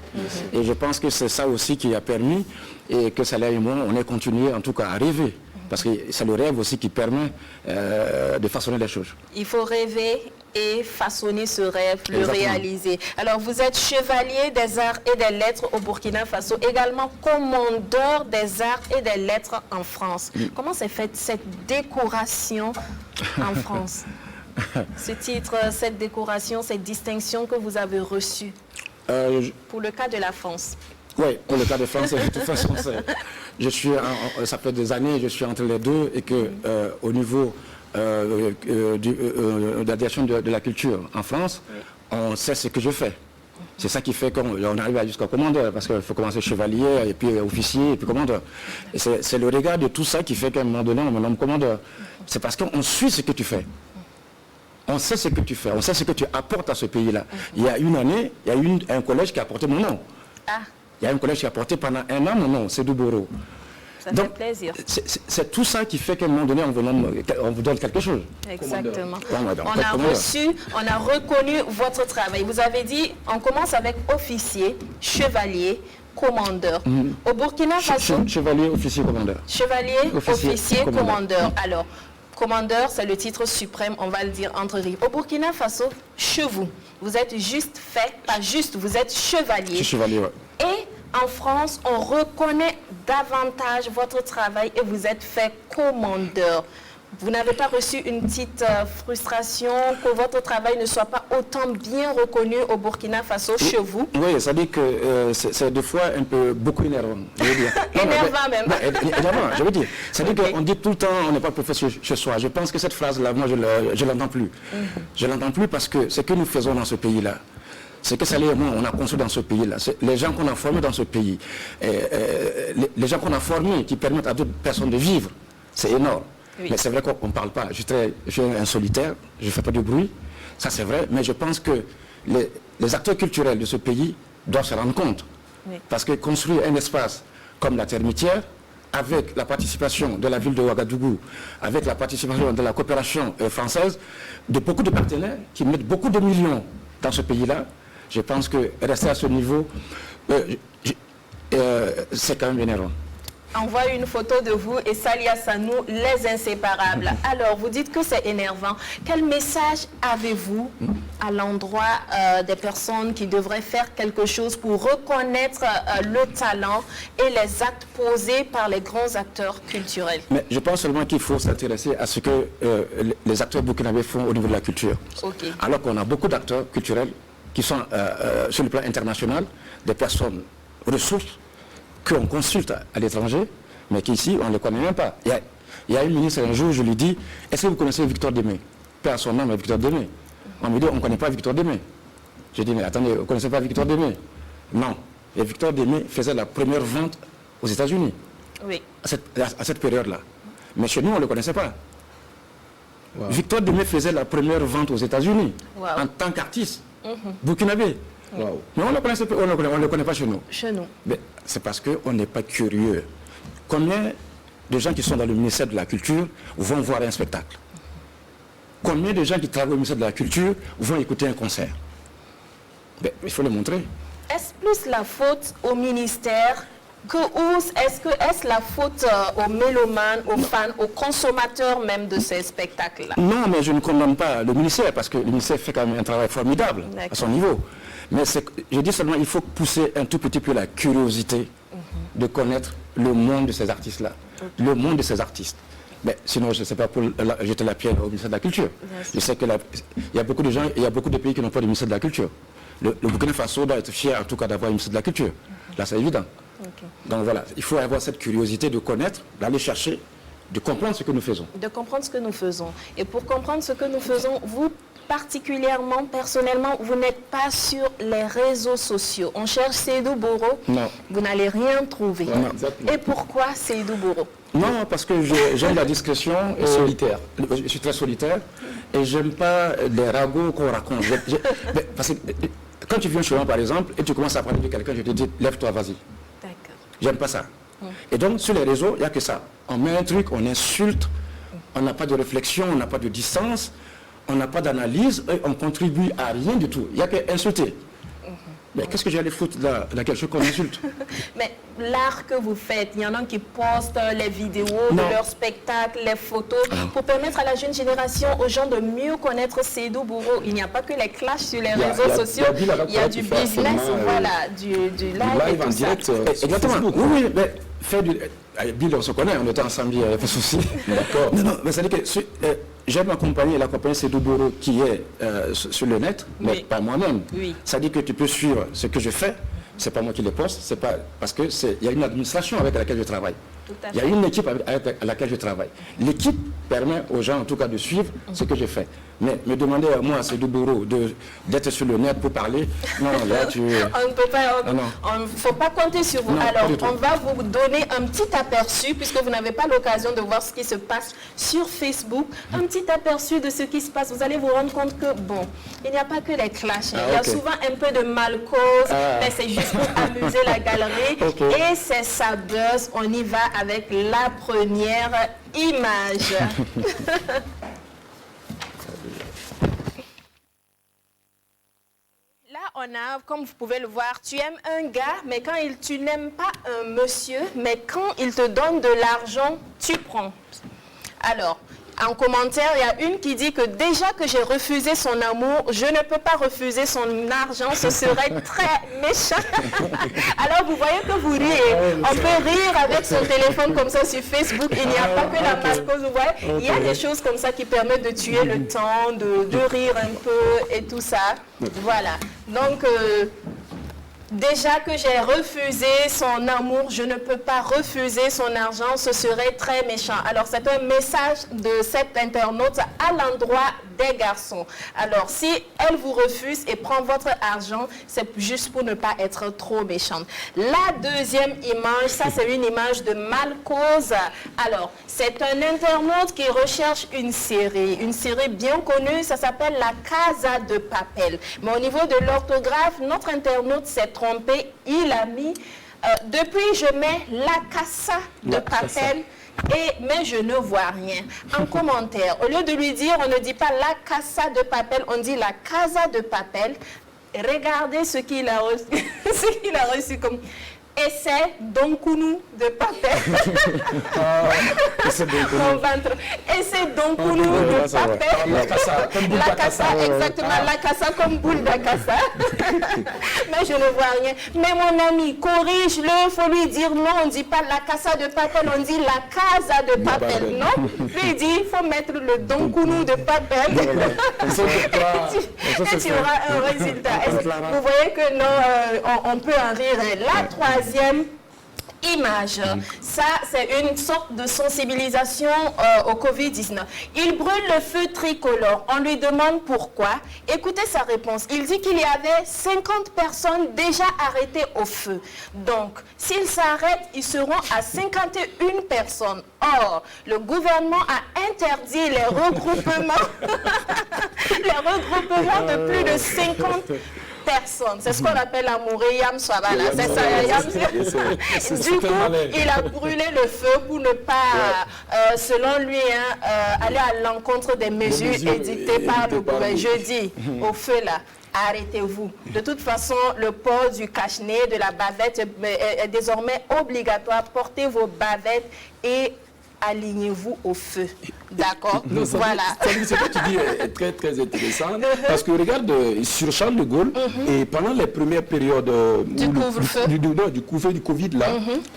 Et je pense que c'est ça aussi qui a permis et que Salia et moi, on ait continué en tout cas à rêver. Parce que c'est le rêve aussi qui permet de façonner les choses. Il faut rêver et façonner ce rêve, le réaliser. Alors, vous êtes chevalier des arts et des lettres au Burkina Faso, également commandeur des arts et des lettres en France. Comment s'est faite cette décoration en France? Ce titre, cette décoration, cette distinction que vous avez reçue pour le cas de la France? Oui, pour le cas de France, de toute façon, ça fait des années que je suis entre les deux et que au niveau de la direction de la culture en France, on sait ce que je fais. C'est ça qui fait qu'on arrive jusqu'au commandeur, parce qu'il faut commencer chevalier, et puis officier, et puis commandeur. Et c'est le regard de tout ça qui fait qu'à un moment donné, on me nomme commandeur. C'est parce qu'on suit ce que tu fais. On sait ce que tu fais, on sait ce que tu apportes à ce pays-là. Il y a une année, il y a un collège qui a porté mon nom. Il y a un collège qui a porté pendant un an mon nom, c'est Douboro. Ça fait plaisir. C'est tout ça qui fait qu'à un moment donné, on vous donne quelque chose. Exactement. On a reconnu votre travail. Vous avez dit, on commence avec officier, chevalier, commandeur. Au Burkina Faso... Chevalier, officier, commandeur. Chevalier, officier, commandeur. Alors, commandeur, c'est le titre suprême, on va le dire entre rires. Au Burkina Faso, chevaux. Vous êtes juste fait, pas juste, vous êtes chevalier. Je suis chevalier, oui. Et en France, on reconnaît davantage votre travail et vous êtes fait commandeur. Vous n'avez pas reçu une petite frustration que votre travail ne soit pas autant bien reconnu au Burkina Faso chez vous? Oui, ça dit que c'est des fois un peu beaucoup énervant. Je veux dire. Énervant même. Énervant, je veux dire. Ça dit qu'on dit tout le temps on n'est pas professeur chez soi. Je pense que cette phrase-là, moi, je ne l'entends plus. Je ne l'entends plus parce que ce que nous faisons dans ce pays-là, c'est que Salia et moi, on a construit dans ce pays-là. Les gens qu'on a formés dans ce pays, les gens qu'on a formés qui permettent à d'autres personnes de vivre, c'est énorme. Oui. Mais c'est vrai qu'on ne parle pas. Je suis un solitaire, je ne fais pas de bruit, ça c'est vrai, mais je pense que les acteurs culturels de ce pays doivent se rendre compte. Oui. Parce que construire un espace comme la Termitière, avec la participation de la ville de Ouagadougou, avec la participation de la coopération française, de beaucoup de partenaires qui mettent beaucoup de millions dans ce pays-là, je pense que rester à ce niveau, c'est quand même énervant. On voit une photo de vous et Salia Sanou, les inséparables. Alors, vous dites que c'est énervant. Quel message avez-vous à l'endroit des personnes qui devraient faire quelque chose pour reconnaître le talent et les actes posés par les grands acteurs culturels? Mais je pense seulement qu'il faut s'intéresser à ce que les acteurs burkinabés font au niveau de la culture. Okay. Alors qu'on a beaucoup d'acteurs culturels qui sont sur le plan international, des personnes ressources, qu'on consulte à l'étranger, mais qu'ici, on ne les connaît même pas. Il y a un ministre, un jour, je lui dis, est-ce que vous connaissez Victor Démé? Père son nom est Victor Démé. On me dit, on ne connaît pas Victor Démé. Je dis, mais attendez, vous ne connaissez pas Victor Démé? Non. Et Victor Démé faisait la première vente aux États-Unis. Oui. À cette période-là. Mais chez nous, on ne le connaissait pas. Wow. Victor Démé faisait la première vente aux États-Unis en tant qu'artiste burkinabé. Wow. Mais on ne le connaît pas chez nous. Chez nous. C'est parce qu'on n'est pas curieux. Combien de gens qui sont dans le ministère de la Culture vont voir un spectacle? Combien de gens qui travaillent au ministère de la Culture vont écouter un concert? Il faut le montrer. Est-ce plus la faute au ministère est-ce la faute aux mélomanes, aux fans, aux consommateurs même de ces spectacles-là? Non, mais je ne condamne pas le ministère parce que le ministère fait quand même un travail formidable à son niveau. Mais je dis seulement qu'il faut pousser un tout petit peu la curiosité de connaître le monde de ces artistes-là, le monde de ces artistes. Mais sinon, je ne sais pas pour jeter la pierre au ministère de la Culture. Je sais qu'il y a beaucoup de gens, il y a beaucoup de pays qui n'ont pas de ministère de la Culture. Le Burkina Faso doit être fier en tout cas d'avoir un ministère de la Culture. Là, c'est évident. Donc voilà, il faut avoir cette curiosité de connaître, d'aller chercher, de comprendre ce que nous faisons. De comprendre ce que nous faisons. Et pour comprendre ce que nous faisons, vous particulièrement, personnellement, vous n'êtes pas sur les réseaux sociaux. On cherche Seydou Boro, Non. vous n'allez rien trouver. Ouais, exactement. Et pourquoi Seydou Boro? Non, parce que j'aime la discrétion. Et solitaire. Je suis très solitaire et j'aime pas les ragots qu'on raconte. Mais parce que quand tu viens chez moi, par exemple, et tu commences à parler de quelqu'un, je te dis, lève-toi, vas-y. D'accord. J'aime pas ça. Et donc, sur les réseaux, il n'y a que ça. On met un truc, on insulte, on n'a pas de réflexion, on n'a pas de distance, on n'a pas d'analyse, et on contribue à rien du tout. Il n'y a qu'à insulter. Mais qu'est-ce que j'allais foutre là, quelque chose qu'on insulte? Mais l'art que vous faites, il y en a qui postent les vidéos de Non. leurs spectacles, les photos, pour permettre à la jeune génération, aux gens de mieux connaître Seydou Boro. Il n'y a pas que les clashs sur les réseaux sociaux, il y a du business, voilà, du live et en tout ça. direct. Exactement. Facebook. Oui, mais faire du... Bill, on se connaît, on était ensemble, il n'y a pas de souci. D'accord. Non, mais ça veut dire que j'aime accompagner la compagnie Seydou Boro qui est sur le net, mais Oui. pas moi-même. Oui. Ça dit que tu peux suivre ce que je fais, c'est pas moi qui le poste, c'est pas parce que il y a une administration avec laquelle je travaille. Tout à Il y a une équipe avec laquelle je travaille. L'équipe permet aux gens, en tout cas, de suivre ce que je fais. Mais me demander à moi, Seydou Boro, d'être sur le net pour parler, non, là, tu... On ne peut pas, Non, non. on ne faut pas compter sur vous. Non, Alors, pas du tout. on va vous donner un petit aperçu, puisque vous n'avez pas l'occasion de voir ce qui se passe sur Facebook, un petit aperçu de ce qui se passe. Vous allez vous rendre compte que, bon, il n'y a pas que les clashs. Il y a ok. souvent un peu de malcause, Ah. mais c'est juste pour amuser la galerie. Ok. Et c'est ça buzz. On y va avec la première image. Là, on a, comme vous pouvez le voir, tu aimes un gars, mais quand tu n'aimes pas un monsieur, mais quand il te donne de l'argent, tu prends. Alors, en commentaire, il y a une qui dit que déjà que j'ai refusé son amour, je ne peux pas refuser son argent, ce serait très méchant. Alors, vous voyez que vous riez. On peut rire avec son téléphone comme ça sur Facebook. Il n'y a pas que la malcause, vous voyez. Il y a des choses comme ça qui permettent de tuer le temps, de rire un peu et tout ça. Voilà. Donc, déjà que j'ai refusé son amour, je ne peux pas refuser son argent, ce serait très méchant. Alors, c'est un message de cette internaute à l'endroit des garçons. Alors, si elle vous refuse et prend votre argent, c'est juste pour ne pas être trop méchante. La deuxième image, ça c'est une image de malcause. Alors, c'est un internaute qui recherche une série bien connue, ça s'appelle La Casa de Papel. Mais au niveau de l'orthographe, notre internaute s'est trompé, il a mis, depuis je mets La Casa de Papel, mais je ne vois rien. En commentaire, au lieu de lui dire, on ne dit pas La Casa de Papel, on dit La Casa de Papel. Regardez ce qu'il a reçu, ce qu'il a reçu comme essai Donkounou de Papel. Mon ventre. Essai Donkounou de Papel. La casa, comme boule La d'acassa. casa, exactement. La casa comme boule d'acassa. Mais je ne vois rien. Mais mon ami, corrige-le. Il faut lui dire non, on ne dit pas la casa de Papel, on dit la casa de Papel. Non? Lui, il dit il faut mettre le Donkounou de Papel. Et tu auras un résultat. Vous voyez que non, on peut en rire. La troisième image, ça c'est une sorte de sensibilisation au Covid-19. Il brûle le feu tricolore. On lui demande pourquoi. Écoutez sa réponse. Il dit qu'il y avait 50 personnes déjà arrêtées au feu. Donc, s'ils s'arrêtent, ils seront à 51 personnes. Or, le gouvernement a interdit les regroupements, les regroupements de plus de 50 personnes. C'est ce qu'on appelle l'amour et Yam Swabala. C'est ça, Du coup, il a brûlé le feu pour ne pas, selon lui, aller à l'encontre des mesures édictées par le gouvernement. Je dis, au feu là, arrêtez-vous. De toute façon, le port du cache-nez, de la bavette est désormais obligatoire. Portez vos bavettes et alignez-vous au feu. D'accord? Voilà. Ce que tu dis est très, très intéressant. Parce que regarde, sur Charles de Gaulle, et pendant les premières périodes du couvre-feu, du Covid, là,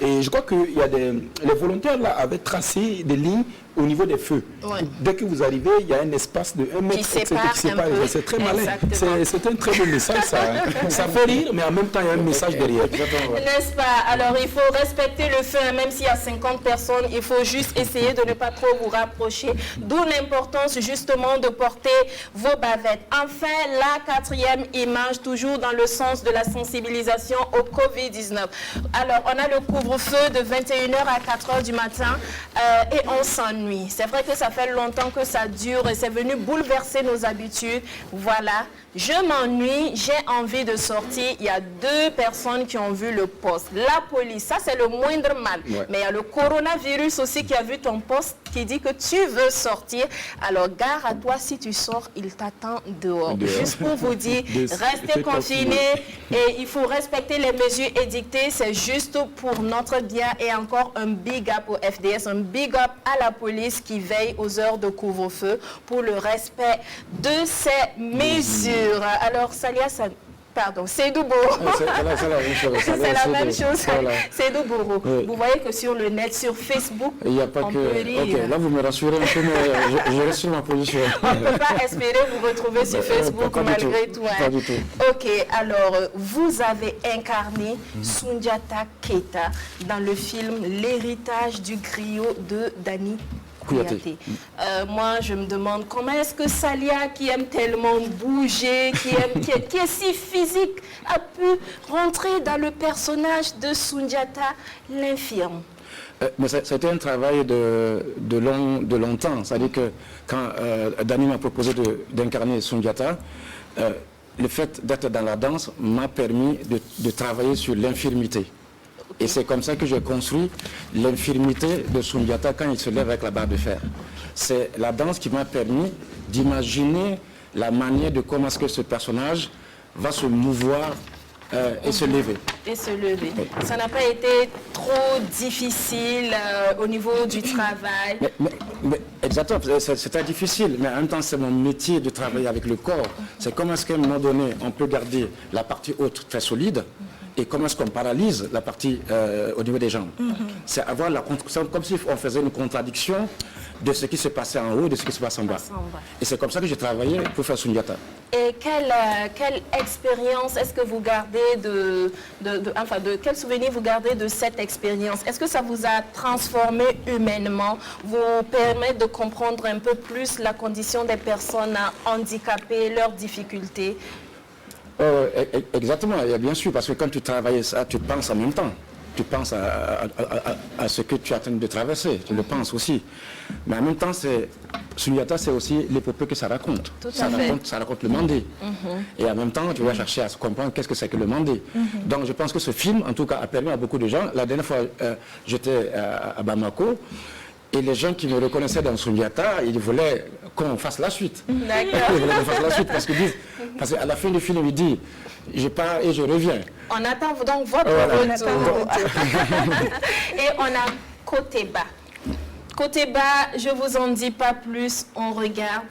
et je crois que les volontaires là, avaient tracé des lignes au niveau des feux. Ouais. Dès que vous arrivez, il y a un espace de 1 mètre. Qui sépare un peu. C'est très malin. Exactement. C'est un très beau message, ça. Hein. Ça fait rire, mais en même temps, il y a un message derrière. N'est-ce pas? Alors, il faut respecter le feu, même s'il y a 50 personnes, il faut juste essayer de ne pas trop vous rapprocher. D'où l'importance, justement, de porter vos bavettes. Enfin, la 4e image, toujours dans le sens de la sensibilisation au Covid-19. Alors, on a le couvre-feu de 21h à 4h du matin et on s'ennuie. C'est vrai que ça fait longtemps que ça dure et c'est venu bouleverser nos habitudes. Voilà, je m'ennuie, j'ai envie de sortir. Il y a 2 personnes qui ont vu le poste. La police, ça c'est le moindre mal. Ouais. Mais il y a le coronavirus aussi qui a vu ton poste qui dit que tu veux sortir. Alors, gare à toi, si tu sors, il t'attend dehors. Juste pour vous dire, restez confinés et il faut respecter les mesures édictées. C'est juste pour notre bien et encore un big up au FDS, un big up à la police qui veille aux heures de couvre-feu pour le respect de ces mesures. Alors, Salia, pardon, Seydou Bourou. C'est la même chose. C'est la même chose. Voilà. Seydou Bourou. Oui. Vous voyez que sur le net, sur Facebook, Il n'y a pas on que... peut rire. Ok, là vous me rassurez un peu, mais je reste sur ma position. On ne peut pas espérer vous retrouver sur Facebook pas du malgré tout. tout. Hein. Pas du tout. Ok, alors vous avez incarné Soundiata Keita dans le film L'héritage du griot de Dani Kouyaté. Moi, je me demande comment est-ce que Salia, qui aime tellement bouger, qui est si physique, a pu rentrer dans le personnage de Soundiata l'infirme. Mais c'était un travail de longtemps. C'est-à-dire que quand Dani m'a proposé d'incarner Soundiata, le fait d'être dans la danse m'a permis de travailler sur l'infirmité. Et c'est comme ça que j'ai construit l'infirmité de Soundiata quand il se lève avec la barre de fer. C'est la danse qui m'a permis d'imaginer la manière de comment est-ce que ce personnage va se mouvoir et se lever. Et se lever. Ça n'a pas été trop difficile au niveau du travail. Mais exactement, c'est très difficile, mais en même temps c'est mon métier de travailler avec le corps. C'est comment est-ce qu'à un moment donné on peut garder la partie haute très solide et comment est-ce qu'on paralyse la partie au niveau des jambes. C'est avoir comme si on faisait une contradiction de ce qui se passait en haut et de ce qui se passe en bas. Et c'est comme ça que j'ai travaillé pour faire Soundiata. Et quelle expérience est-ce que vous gardez quel souvenir vous gardez de cette expérience? Est-ce que ça vous a transformé humainement, vous permet de comprendre un peu plus la condition des personnes handicapées, leurs difficultés? Exactement, et bien sûr, parce que quand tu travailles ça, tu penses en même temps. Tu penses à ce que tu es en train de traverser, tu le penses aussi. Mais en même temps, Soundiata, c'est aussi l'épopée que ça raconte. Ça raconte le mandé. Et en même temps, tu vas chercher à se comprendre qu'est-ce que c'est que le mandé. Donc je pense que ce film, en tout cas, a permis à beaucoup de gens. La dernière fois, j'étais à Bamako. Et les gens qui me reconnaissaient dans Soundiata, ils voulaient qu'on fasse la suite. D'accord. Ils voulaient qu'on fasse la suite parce qu'à la fin du film, il dit, je pars et je reviens. On attend donc votre retour. Et on a côté bas. Côté bas, je ne vous en dis pas plus, on regarde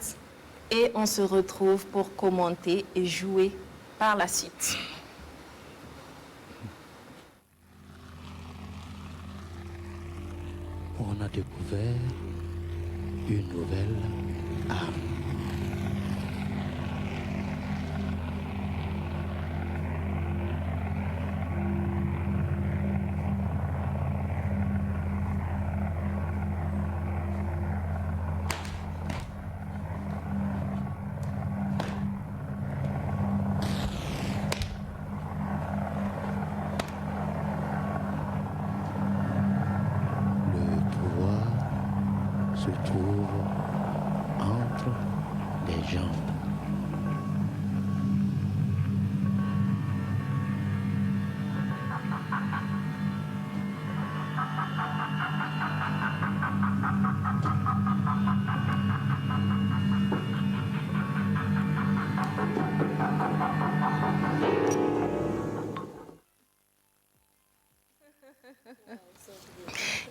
et on se retrouve pour commenter et jouer par la suite. On a découvert une nouvelle arme. Se trouve entre les jambes.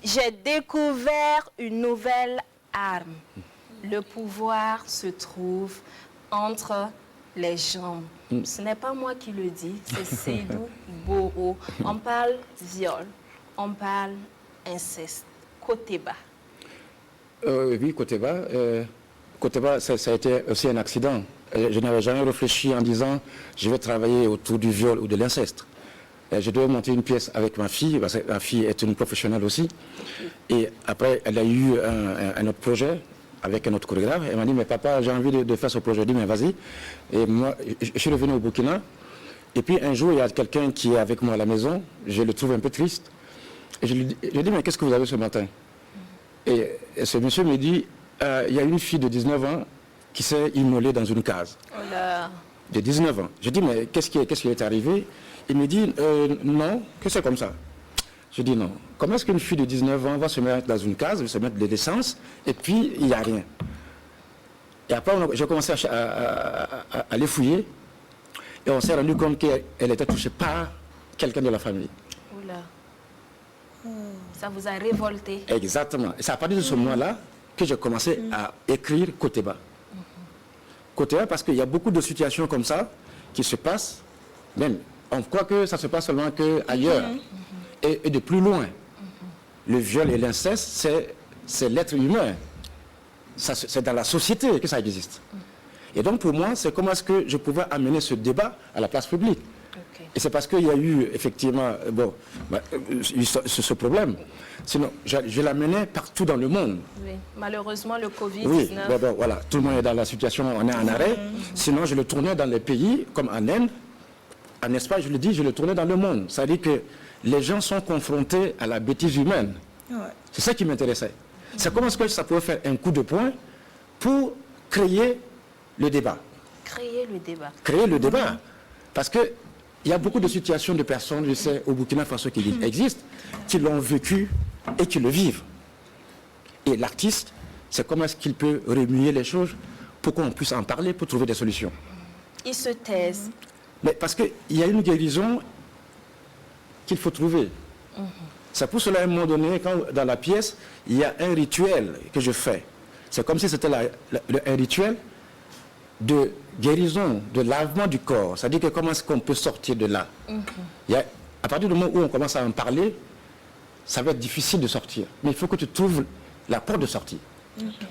J'ai découvert une nouvelle arme. Le pouvoir se trouve entre les jambes. Ce n'est pas moi qui le dis, c'est Seydou Bourou. On parle viol, on parle inceste. Côté bas. Oui, Koteba, ça a été aussi un accident. Je n'avais jamais réfléchi en disant je vais travailler autour du viol ou de l'inceste. Je devais monter une pièce avec ma fille, parce que ma fille est une professionnelle aussi. Et après, elle a eu un autre projet avec un autre chorégraphe. Elle m'a dit, mais papa, j'ai envie de faire ce projet. Je dis, mais vas-y. Et moi, je suis revenu au Burkina. Et puis un jour, il y a quelqu'un qui est avec moi à la maison. Je le trouve un peu triste. Et je lui dis, mais qu'est-ce que vous avez ce matin? Et ce monsieur me dit, il y a une fille de 19 ans qui s'est immolée dans une case. Oh là. De 19 ans. Je dis, mais qu'est-ce qui est arrivé? Il me dit, non, que c'est comme ça. Je dis, non. Comment est-ce qu'une fille de 19 ans va se mettre dans une case, se mettre de l'essence, et puis il n'y a rien? Et après, j'ai commencé à les fouiller, et on s'est rendu compte qu'elle était touchée par quelqu'un de la famille. Oula. Ça vous a révolté. Exactement. Et c'est à partir de ce moment-là que j'ai commencé à écrire Koteba. Koteba, parce qu'il y a beaucoup de situations comme ça qui se passent, même, on croit que ça se passe seulement qu'ailleurs, et de plus loin. Le viol et l'inceste, c'est l'être humain. C'est dans la société que ça existe. Et donc pour moi, c'est comment est-ce que je pouvais amener ce débat à la place publique. Okay. Et c'est parce qu'il y a eu effectivement ce problème. Sinon, je l'amenais partout dans le monde. Oui. Malheureusement, le Covid-19... Oui, voilà, tout le monde est dans la situation, on est en arrêt. Sinon, je le tournais dans les pays comme en Inde, en Espagne, je le dis, je le tournais dans le monde. C'est-à-dire que les gens sont confrontés à la bêtise humaine. Ouais. C'est ça qui m'intéressait. C'est comment est-ce que ça pouvait faire un coup de poing pour créer le débat. Créer le débat. Créer le débat. Parce qu'il y a beaucoup de situations de personnes, je sais, au Burkina Faso qui existent, qui l'ont vécu et qui le vivent. Et l'artiste, c'est comment est-ce qu'il peut remuer les choses pour qu'on puisse en parler, pour trouver des solutions. Ils se taisent. Mais parce qu'il y a une guérison qu'il faut trouver. C'est pour cela, à un moment donné, quand dans la pièce, il y a un rituel que je fais. C'est comme si c'était un rituel de guérison, de lavement du corps. C'est-à-dire que comment est-ce qu'on peut sortir de là? À partir du moment où on commence à en parler, ça va être difficile de sortir. Mais il faut que tu trouves la porte de sortie.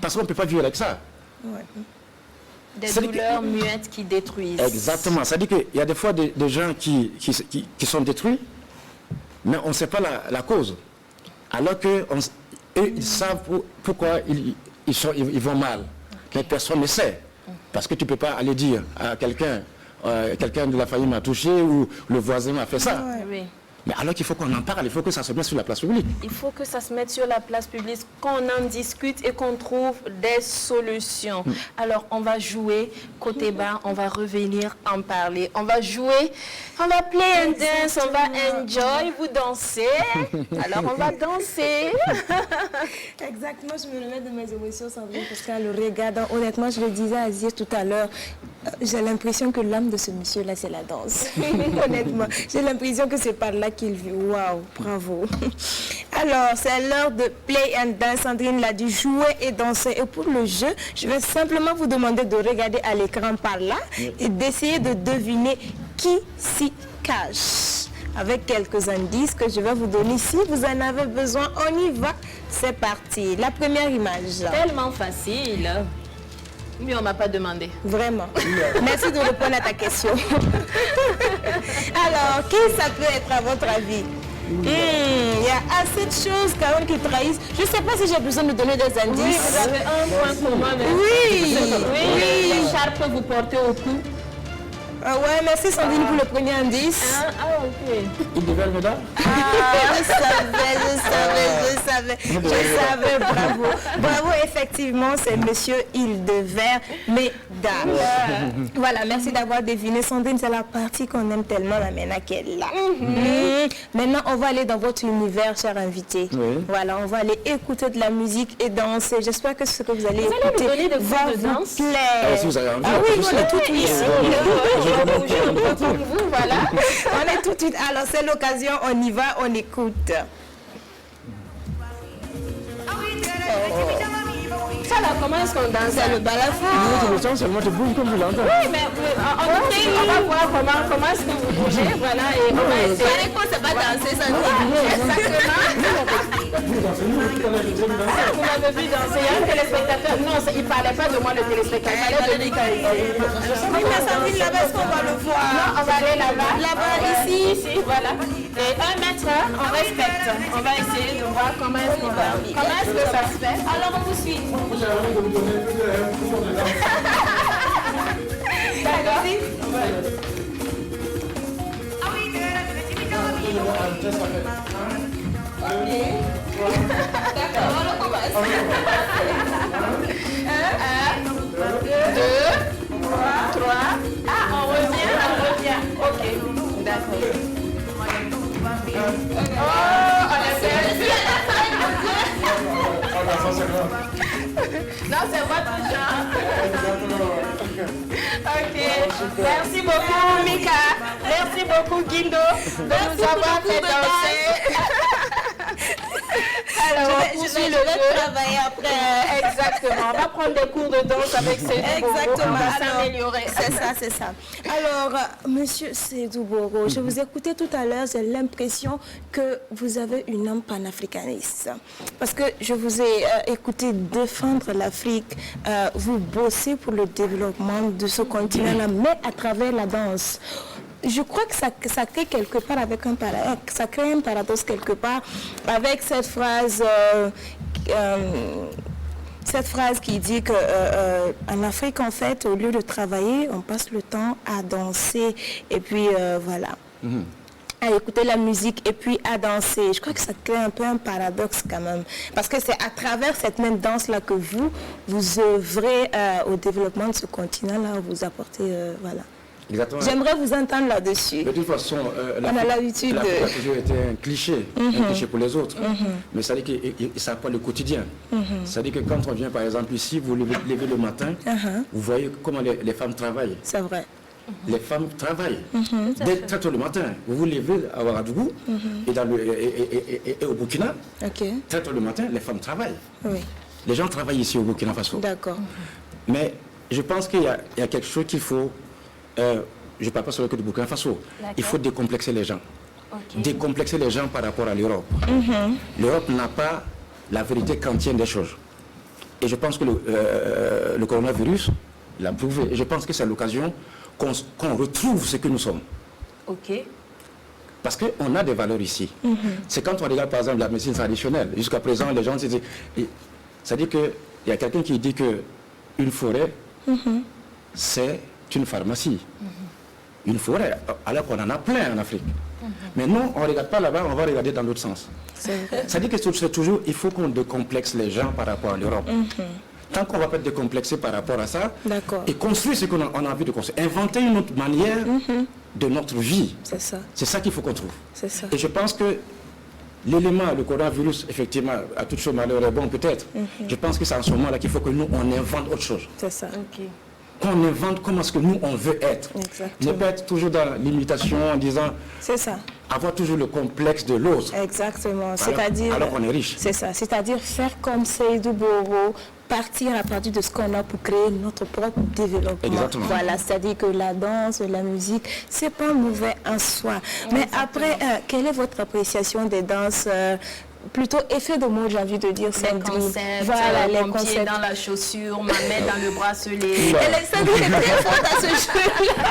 Parce qu'on ne peut pas vivre avec ça. Des douleurs muettes qui détruisent. Exactement. C'est-à-dire qu'il y a des fois des gens qui sont détruits, mais on ne sait pas la cause. Alors qu'eux, ils savent pourquoi ils vont mal. Mais personne ne sait. Parce que tu ne peux pas aller dire à quelqu'un de la famille m'a touché ou le voisin m'a fait ça. Oui. Mais alors qu'il faut qu'on en parle, il faut que ça se mette sur la place publique. Il faut que ça se mette sur la place publique, qu'on en discute et qu'on trouve des solutions. Alors, on va jouer Koteba, on va revenir en parler. On va jouer, on va play and dance, on va enjoy, vous dansez. Alors, on va danser. Exactement, je me remets de mes émotions, Sandrine, parce qu'en le regardant, honnêtement, je le disais à Azir tout à l'heure, j'ai l'impression que l'âme de ce monsieur-là, c'est la danse. Honnêtement, j'ai l'impression que c'est par là qu'il vit. Waouh, bravo. Alors, c'est l'heure de play and dance. Sandrine l'a dit, jouer et danser. Et pour le jeu, je vais simplement vous demander de regarder à l'écran par là et d'essayer de deviner qui s'y cache. Avec quelques indices que je vais vous donner. Si vous en avez besoin, on y va. C'est parti. La première image. Tellement facile. Mais on ne m'a pas demandé. Vraiment. Merci de répondre à ta question. Alors, qui ça peut être à votre avis? Il y a assez de choses quand même qui trahissent. Je ne sais pas si j'ai besoin de donner des indices. Oui, vous avez un point commun. Oui. L'écharpe que vous portez au cou. Ouais, merci Sandrine pour le premier indice. Ok. Il devait le médaille? Je savais, bravo. Bravo, effectivement, c'est monsieur Hildevert Médard. Voilà, merci d'avoir deviné. Sandrine, c'est la partie qu'on aime tellement, la MENA qu'elle est là. Maintenant, on va aller dans votre univers, cher invité. Voilà, on va aller écouter de la musique et danser. J'espère que ce que vous allez écouter me donner de va de danse. vous plaire. Si vous avez envie, Oui, on est tout de suite. Voilà. On est tout de suite. Alors, c'est l'occasion, on y va, on écoute. Ça là, comment est-ce qu'on danse? C'est le balafon. Seulement tu bouges comme vous l'entendez. Oui, mais on va voir comment est-ce que vous bougez, voilà, et on va essayer. C'est pas danser, ça. Exactement. c'est nous, tout à l'heure, je disais, nous danser. Vous m'avez vu danser, il y a un téléspectateur. Non, il ne parlait pas de moi, le téléspectateur. Il parlait de Mika. Oui, mais Sandrine, là-bas, est-ce qu'on va le voir? Non, on va aller là-bas. Là-bas, ici. Ici, voilà. Et 1 mètre, on respecte. On va essayer de voir comment est-ce qu'on va. Comment est-ce que ça se fait? Alors, on vous suit. J'ai envie de vous donner un peu de cours de danse. D'accord. D'accord, on commence. 2, 3. Ah, on revient. Ok, d'accord. Oh, on a perdu. Non, c'est votre genre. Ok. Merci beaucoup, Mika. Merci beaucoup, Guindo, de nous avoir fait danser. Alors, on poursuit le jeu. Travailler après. Exactement. On va prendre des cours de danse avec Seydou Boro. Exactement. On va s'améliorer. C'est ça. Alors, monsieur Seydou Boro, je vous écoutais tout à l'heure, j'ai l'impression que vous avez une âme panafricaniste. Parce que je vous ai écouté défendre l'Afrique, vous bossez pour le développement de ce continent-là, mais à travers la danse. Je crois que ça crée quelque part ça crée un paradoxe quelque part avec cette phrase qui dit que en Afrique, en fait, au lieu de travailler, on passe le temps à danser et puis voilà. À écouter la musique et puis à danser. Je crois que ça crée un peu un paradoxe quand même. Parce que c'est à travers cette même danse-là que vous œuvrez au développement de ce continent-là, vous apportez, voilà. Exactement. J'aimerais vous entendre là-dessus. De toute façon, on a l'habitude l'Afrique a toujours été un cliché pour les autres. Mais ça dit que ça n'a pas le quotidien. Ça dit que quand on vient, par exemple, ici, vous levez le matin, vous voyez comment les femmes travaillent. C'est vrai. Les femmes travaillent. Dès très tôt le matin, vous vous levez à Ouagadougou et au Burkina. Très tôt le matin, les femmes travaillent. Oui. Les gens travaillent ici au Burkina Faso. D'accord. Mais je pense qu'il y a quelque chose qu'il faut... je ne parle pas sur le cas du Burkina Faso. Il faut décomplexer les gens. Décomplexer les gens par rapport à l'Europe. L'Europe n'a pas la vérité kantienne des choses. Et je pense que le coronavirus l'a prouvé. Et je pense que c'est l'occasion qu'on retrouve ce que nous sommes. Parce qu'on a des valeurs ici. C'est quand on regarde par exemple la médecine traditionnelle. Jusqu'à présent, les gens se disent... C'est-à-dire qu'il y a quelqu'un qui dit qu'une forêt, c'est une pharmacie. Une forêt, alors qu'on en a plein en Afrique. Mais non, on ne regarde pas là-bas, on va regarder dans l'autre sens. Ça dit que c'est toujours, il faut qu'on décomplexe les gens par rapport à l'Europe. Tant qu'on ne va pas être décomplexé par rapport à ça, et construire ce qu'on a envie de construire, inventer une autre manière de notre vie. C'est ça. C'est ça qu'il faut qu'on trouve. C'est ça. Et je pense que l'élément, le coronavirus, effectivement, à toute chose malheur est bon peut-être. Je pense que c'est en ce moment-là qu'il faut que nous, on invente autre chose. C'est ça. Qu'on invente comment est-ce que nous, on veut être. Ne pas être toujours dans l'imitation en disant... C'est ça. Avoir toujours le complexe de l'autre. Exactement. C'est-à-dire... Alors qu'on est riche. C'est ça. C'est-à-dire faire comme Seydou Boro, partir à partir de ce qu'on a pour créer notre propre développement. Exactement. Voilà, c'est-à-dire que la danse, la musique, c'est pas mauvais en soi. Mais après, quelle est votre appréciation des danses plutôt effet de mode, j'ai envie de dire, les concepts, voilà, les mon pied concepts dans la chaussure, ma main dans le bracelet. Elle est très forte à ce jeu-là.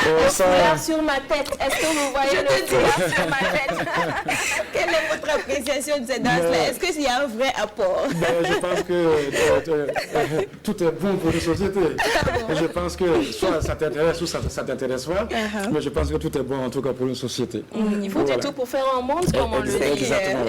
Le foulard sur ma tête. Est-ce que vous voyez le foulard sur ma tête? Quelle est votre appréciation de cette danse-là? Est-ce qu'il y a un vrai apport? Je pense que tout est bon pour une société. Je pense que soit ça t'intéresse ou ça t'intéresse pas, mais je pense que tout est bon en tout cas pour une société. Il faut du tout pour faire un monde, comme on le dit. Exactement.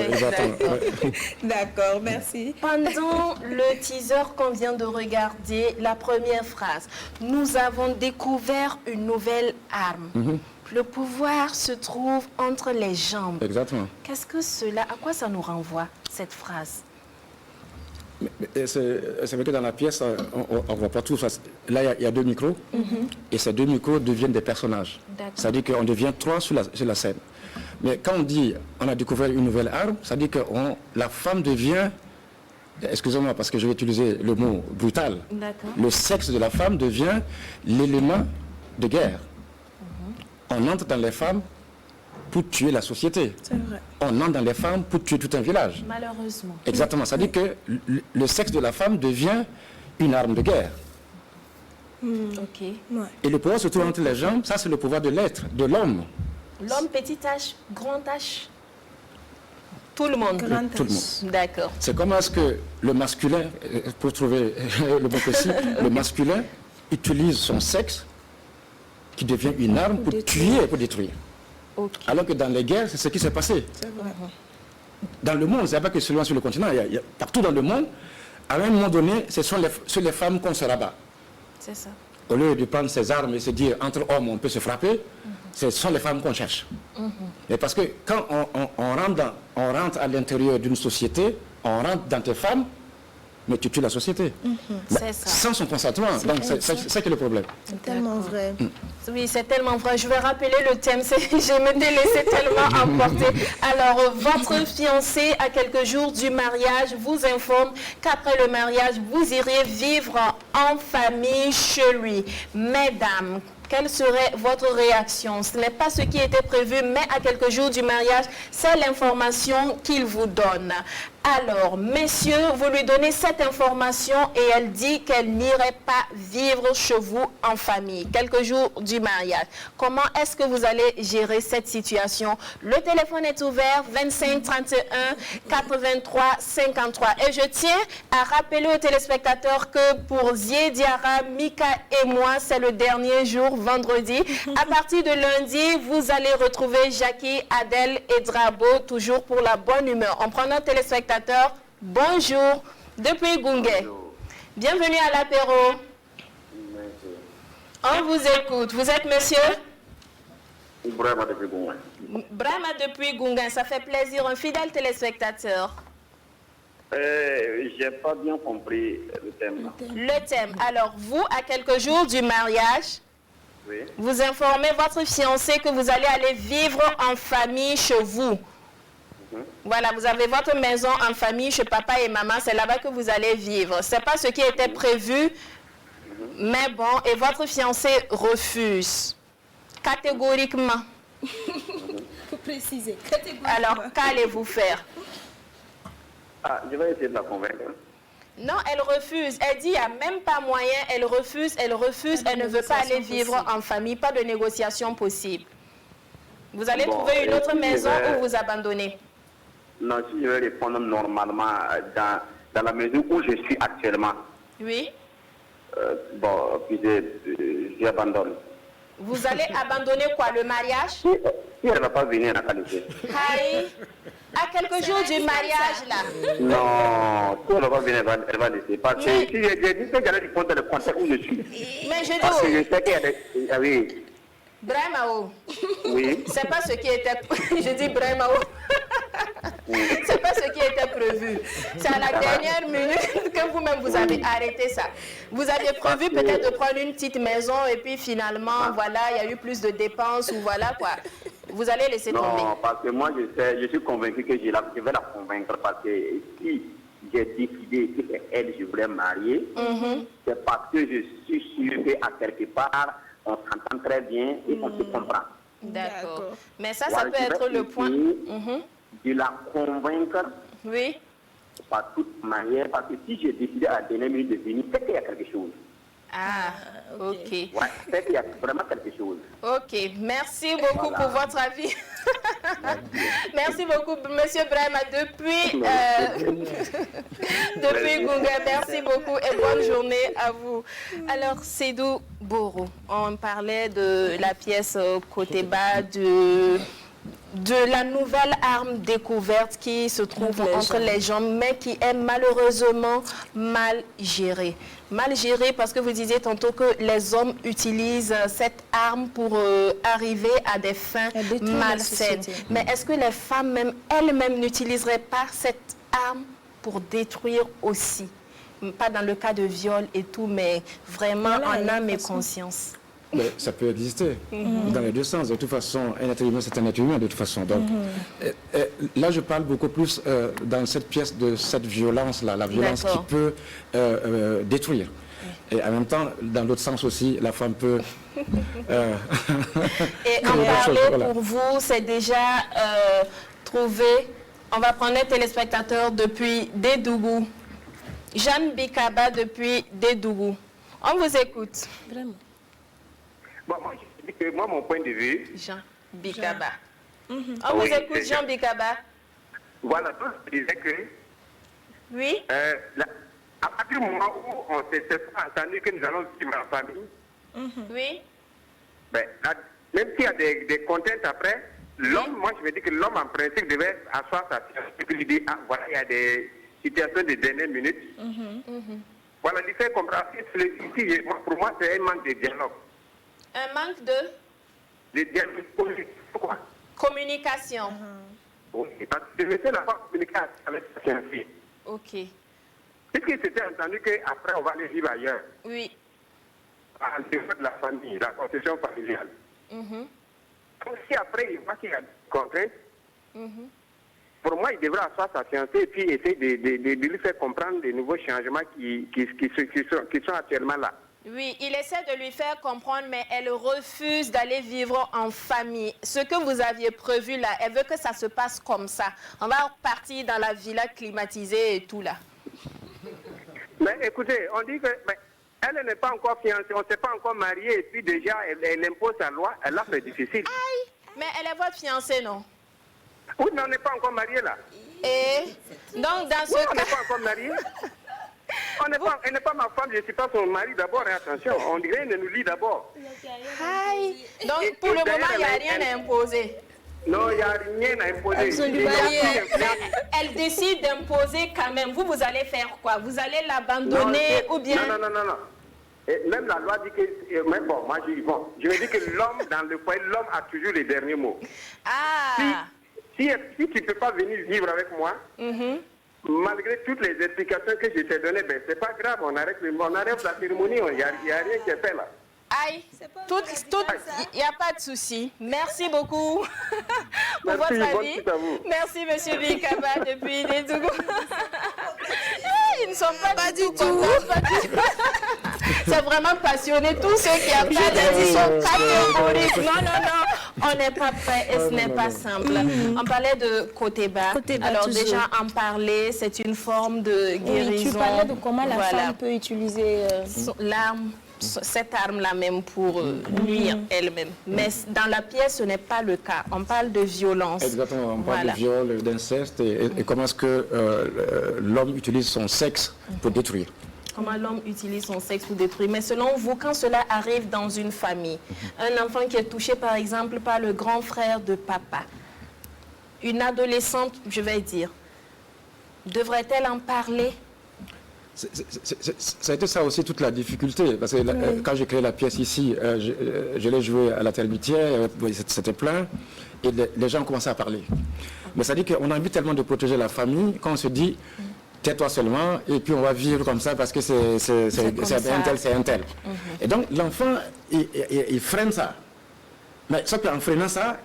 D'accord, merci. Pendant le teaser qu'on vient de regarder, la première phrase, nous avons découvert une nouvelle arme. Le pouvoir se trouve entre les jambes. Exactement. Qu'est-ce que cela, à quoi ça nous renvoie, cette phrase? C'est vrai que dans la pièce, on ne voit pas tout. Là, il y a 2 micros, et ces 2 micros deviennent des personnages. C'est-à-dire qu'on devient 3 sur la scène. Mais quand on dit on a découvert une nouvelle arme, ça dit que la femme devient, excusez-moi parce que je vais utiliser le mot brutal, le sexe de la femme devient l'élément de guerre. On entre dans les femmes pour tuer la société. C'est vrai. On entre dans les femmes pour tuer tout un village. Malheureusement. Exactement. Ça dit que le sexe de la femme devient une arme de guerre. Ok. Ouais. Et le pouvoir se trouve entre les jambes, ça c'est le pouvoir de l'être, de l'homme. L'homme, petite H, grand H. Tout le monde. Grand Tout le monde. H. D'accord. C'est comment est-ce que le masculin, pour trouver le bon précis, le masculin utilise son sexe qui devient une arme pour tuer et pour détruire. Ok. Alors que dans les guerres, c'est ce qui s'est passé. C'est vrai. Dans le monde, c'est pas que seulement sur le continent, il y a partout dans le monde, à un moment donné, ce sont sur les femmes qu'on se rabat. C'est ça. Au lieu de prendre ses armes et se dire entre hommes on peut se frapper, ce sont les femmes qu'on cherche. Et parce que quand on rentre à l'intérieur d'une société, on rentre dans tes femmes, mais tu tues la société. C'est ça. Sans son consentement. Donc c'est ça qui est le problème. C'est tellement vrai. Oui, c'est tellement vrai. Je vais rappeler le thème. Je m'étais laissé tellement emporter. Alors, votre fiancé, à quelques jours du mariage, vous informe qu'après le mariage, vous irez vivre en famille chez lui. Mesdames, quelle serait votre réaction? Ce n'est pas ce qui était prévu, mais à quelques jours du mariage, c'est l'information qu'il vous donne. Alors, messieurs, vous lui donnez cette information et elle dit qu'elle n'irait pas vivre chez vous en famille, quelques jours du mariage. Comment est-ce que vous allez gérer cette situation? Le téléphone est ouvert, 25 31 83 53. Et je tiens à rappeler aux téléspectateurs que pour Zié Diarra, Mika et moi, c'est le dernier jour, vendredi. À partir de lundi, vous allez retrouver Jackie, Adèle et Drabo, toujours pour la bonne humeur. En prenant téléspectateurs, bonjour, depuis Gungue. Bienvenue à l'apéro. On vous écoute. Vous êtes monsieur? Brahma depuis Gungue. Brahma depuis Gungue, ça fait plaisir, un fidèle téléspectateur. J'ai pas bien compris le thème. Le thème. Alors, vous, à quelques jours du mariage, Oui. vous informez votre fiancé que vous allez aller vivre en famille chez vous. Voilà, vous avez votre maison en famille chez papa et maman, c'est là-bas que vous allez vivre. C'est pas ce qui était prévu, mais bon, et votre fiancé refuse. Catégoriquement. Faut préciser. Catégoriquement. Alors, qu'allez-vous faire? Ah, je vais essayer de la convaincre. Non, elle refuse. Elle dit, il n'y a même pas moyen. Elle refuse, elle ne veut pas aller vivre en famille. Pas de négociation possible. Vous allez Bon, trouver une autre je maison vais- ou vous abandonnez. Non, si je vais répondre normalement dans la mesure où je suis actuellement, Oui. bon, puis j'abandonne. Vous allez abandonner quoi? Le mariage? Si elle ne va pas venir en qualité. Aïe. À quelques jours du mariage, là. Non, si elle ne va pas venir, elle va laisser. Parce que si j'ai dit que j'allais lui compter le contexte où je suis. Mais je Parce que dis, je sais qu'il y a des... Ah oui, Brahmao, oui. c'est pas ce qui était... Je dis Brahmao. C'est pas ce qui était prévu. C'est à la dernière minute que vous-même vous avez arrêté ça. Vous aviez prévu peut-être de prendre une petite maison et puis finalement, voilà, il y a eu plus de dépenses ou voilà quoi. Vous allez laisser tomber. Non, parce que moi, je suis convaincu que je vais la convaincre parce que si j'ai décidé que c'est elle que je voulais marier, c'est parce que je suis sûr qu'à quelque part, on s'entend très bien et on se comprend. D'accord. Mais ça Voilà, peut je vais être le point. essayer Mhm. de la convaincre Oui. par toute manière, parce que si j'ai décidé à la dernière minute de venir, c'est qu'il y a quelque chose. Ah, ok. Ouais, c'est qu'il y a vraiment quelque chose. Ok, merci beaucoup Voilà. pour votre avis. Merci beaucoup, Monsieur Brahma, depuis Gunga. Merci beaucoup et bonne journée à vous. Alors, Seydou Boro, on parlait de la pièce côté bas de la nouvelle arme découverte qui se trouve entre les jambes, mais qui est malheureusement mal gérée. Mal gérée parce que vous disiez tantôt que les hommes utilisent cette arme pour arriver à des fins À détruire la malsaines. société. Mais est-ce que les femmes même, elles-mêmes n'utiliseraient pas cette arme pour détruire aussi? Pas dans le cas de viol et tout, mais vraiment Voilà, en la âme et façon. conscience. Mais ça peut exister dans les deux sens. De toute façon, un être humain, c'est un être humain de toute façon. Donc, là, je parle beaucoup plus dans cette pièce de cette violence-là, la violence qui D'accord. peut détruire. Et en même temps, dans l'autre sens aussi, la femme peut... Et en parler pour vous, c'est déjà trouver... On va prendre un téléspectateur depuis Dédougou. Jeanne Bikaba depuis Dédougou. On vous écoute. Vraiment. Bon, moi, mon point de vue... Jean Bikaba. On vous écoute, Jean Bikaba. Voilà, donc je disais que... Oui. À partir du moment où on s'est entendu que nous allons vivre en famille, Oui. ben, même s'il y a des contraintes après, l'homme, moi je me dis que l'homme en principe devait asseoir sa sécurité. Ah, voilà, il y a des situations de dernière minute. Voilà, lui faire comprendre. Ici, pour moi, c'est un manque de dialogue. Un manque de dialogue. Pourquoi? Communication. Oui, parce que je me fais la fois communiquer avec sa fiancée. Ok. Puisqu'il s'était entendu qu'après, on va aller vivre ailleurs. Oui. En dehors de la famille, la concession familiale. Donc, si après, il voit qu'il y a des contraintes, pour moi, il devrait asseoir sa fiancée et puis essayer de lui faire comprendre les nouveaux changements qui sont actuellement là. Oui, il essaie de lui faire comprendre, mais elle refuse d'aller vivre en famille. Ce que vous aviez prévu là, elle veut que ça se passe comme ça. On va partir dans la villa climatisée et tout là. Mais écoutez, on dit que elle n'est pas encore fiancée, on ne s'est pas encore marié et puis déjà elle impose sa loi, elle a fait difficile. Aïe, mais elle est votre fiancée, non? Oui, mais on n'est pas encore marié là. Et donc dans ce on cas... n'est pas encore marié. Elle n'est pas ma femme, je ne suis pas son mari d'abord, hein, attention, on dirait qu'elle nous lit d'abord. Aïe. Donc pour le moment, il n'y a rien à imposer. Non, il n'y a rien à imposer. Absolument. Elle décide d'imposer quand même. Vous allez faire quoi? Vous allez l'abandonner ou bien... Non. Et même la loi dit que... Mais bon, moi je dis bon. Je me dis que l'homme, dans le foyer, l'homme a toujours les derniers mots. Ah. Si tu ne peux pas venir vivre avec moi, malgré toutes les explications que je t'ai données, ben, c'est pas grave, on arrête la cérémonie, il n'y a rien qui est fait là. Aïe, il n'y a pas de souci. Merci beaucoup pour votre avis. Merci, monsieur Bikaba, depuis Dédougou. Ils ne sont pas du tout. C'est vraiment passionné. Tous ceux qui appellent, ils sont catégoriques. Non, on n'est pas prêt et ce n'est pas simple. On parlait de côté bas. Alors toujours. déjà, en parler, c'est une forme de guérison. Oui, tu parlais de comment la femme peut utiliser l'arme. Cette arme-là même pour nuire elle-même. Mais dans la pièce, ce n'est pas le cas. On parle de violence. Exactement, on parle de viol, d'inceste et comment est-ce que l'homme utilise son sexe pour détruire. Comment l'homme utilise son sexe pour détruire. Mais selon vous, quand cela arrive dans une famille, un enfant qui est touché par exemple par le grand frère de papa, une adolescente, je vais dire, devrait-elle en parler? Ça a été ça aussi toute la difficulté, parce que quand j'ai créé la pièce ici, je l'ai jouée à la Termitière, c'était plein, et les gens ont commencé à parler. Mais ça dit qu'on a envie tellement de protéger la famille, qu'on se dit, tais-toi seulement, et puis on va vivre comme ça, parce que c'est un tel, c'est un tel. Et donc l'enfant, il freine ça. Mais sauf qu'en freinant ça,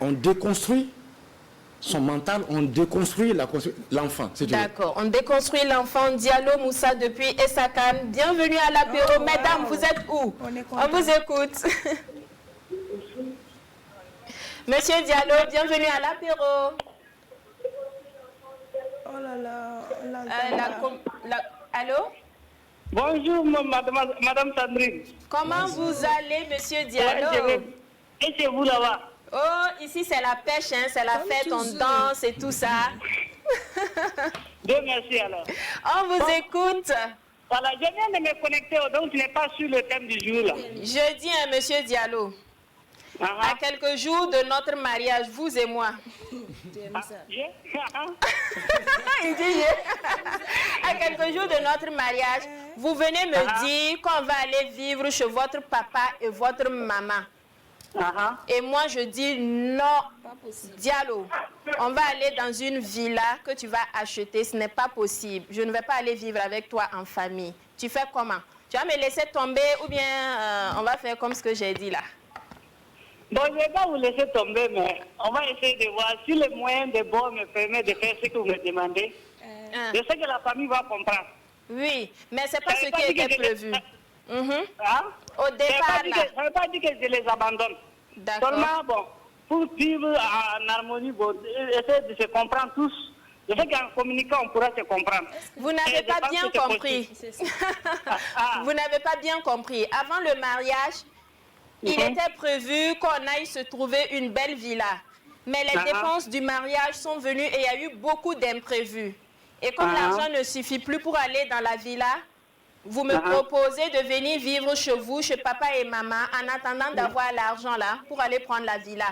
on déconstruit son mental, on déconstruit l'enfant. D'accord, on déconstruit l'enfant. Diallo Moussa depuis Essakan. Bienvenue à l'apéro. Mesdames, vous êtes où? On vous écoute. Monsieur Diallo, bienvenue à l'apéro. Oh là là. Allô? Bonjour, madame Sandrine. Comment vous allez, monsieur Diallo? Et chez vous là-bas? Oh, ici c'est la pêche, hein, c'est la fête, on danse et tout ça. Dieu merci alors. On vous écoute. Voilà, je viens de me connecter, donc je n'ai pas su le thème du jour là. Je dis à monsieur Diallo, à quelques jours de notre mariage, vous et moi. Il dit, à quelques jours de notre mariage, vous venez me dire qu'on va aller vivre chez votre papa et votre maman. Et moi je dis non, Diallo, on va aller dans une villa que tu vas acheter, ce n'est pas possible. Je ne vais pas aller vivre avec toi en famille. Tu fais comment? Tu vas me laisser tomber ou bien on va faire comme ce que j'ai dit là? Bon, je ne vais pas vous laisser tomber, mais on va essayer de voir si le moyen de bon me permet de faire ce que vous me demandez. Je sais que la famille va comprendre. Oui, mais c'est pas ce qui était prévu. Hein? Au départ, là. Ça ne veut pas dire que je les abandonne. D'accord. Seulement, bon, pour vivre en harmonie, bon, essayer de se comprendre tous. Je sais qu'en communiquant, on pourra se comprendre. Vous n'avez pas bien compris. Vous n'avez pas bien compris. Avant le mariage, il était prévu qu'on aille se trouver une belle villa. Mais les dépenses du mariage sont venues et il y a eu beaucoup d'imprévus. Et comme l'argent ne suffit plus pour aller dans la villa, vous me proposez de venir vivre chez vous, chez papa et maman, en attendant d'avoir l'argent là pour aller prendre la villa.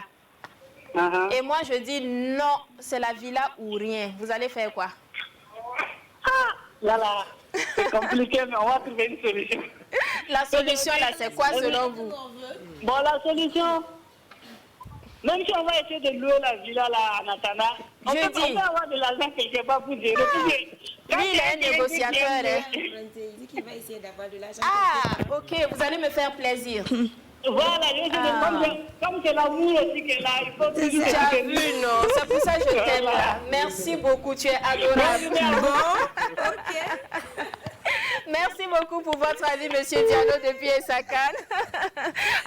Et moi, je dis non, c'est la villa ou rien. Vous allez faire quoi? Là, c'est compliqué, mais on va trouver une solution. La solution, là, c'est quoi selon vous? Bon, la solution, même si on va essayer de louer la villa là, en attendant, on peut avoir de l'argent quelque part pour gérer. Lui, il est un négociateur. Il dit qu'il va essayer d'avoir de l'argent. Ah, ok, vous allez me faire plaisir. Voilà, comme c'est l'amour aussi qui est là, il faut que tu as vu, non? C'est pour ça que je t'aime là. Merci beaucoup, tu es adorable. Bon, ok. Merci beaucoup pour votre avis, Monsieur Diallo, depuis Essakane.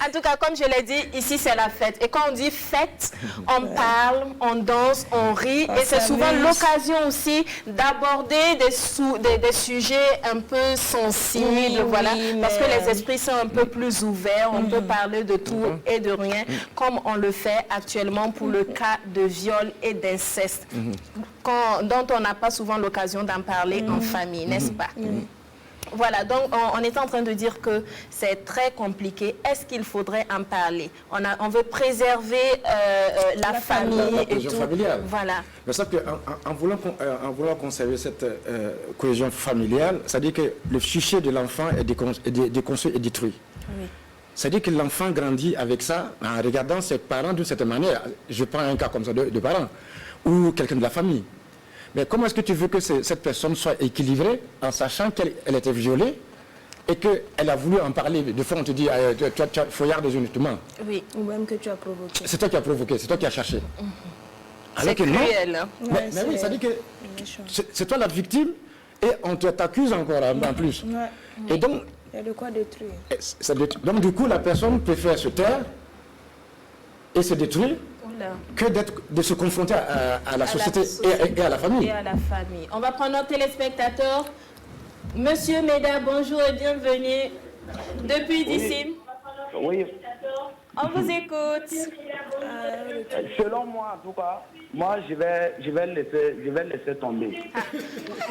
En tout cas, comme je l'ai dit, ici c'est la fête. Et quand on dit fête, on parle, on danse, on rit. Et c'est souvent l'occasion aussi d'aborder des sujets un peu sensibles, voilà. Parce que les esprits sont un peu plus ouverts. On peut parler de tout et de rien, comme on le fait actuellement pour le cas de viol et d'inceste, dont on n'a pas souvent l'occasion d'en parler en famille, n'est-ce pas? Voilà, donc on est en train de dire que c'est très compliqué. Est-ce qu'il faudrait en parler? On veut préserver la famille et tout. Familiale. Voilà. Mais sauf qu'en voulant conserver cette cohésion familiale, c'est-à-dire que le fichier de l'enfant est déconstruit et détruit. Oui. C'est-à-dire que l'enfant grandit avec ça en regardant ses parents d'une certaine manière. Je prends un cas comme ça de parents ou quelqu'un de la famille. Mais comment est-ce que tu veux que cette personne soit équilibrée en sachant qu'elle était violée et qu'elle a voulu en parler? De fois, on te dit, tu as foyard des uniquement. Oui. Ou même que tu as provoqué. C'est toi qui as provoqué, c'est toi qui as cherché. C'est cruel. Mais oui, ça dit que c'est toi la victime et on t'accuse encore en plus. Et donc, il y a de quoi détruire. Donc du coup, la personne préfère se taire et se détruire que de se confronter à la société et à la famille. Et à la famille. On va prendre notre téléspectateur. Monsieur Méda, bonjour et bienvenue. Depuis d'ici. Oui. On vous écoute. Selon moi, en tout cas, moi, je vais laisser tomber.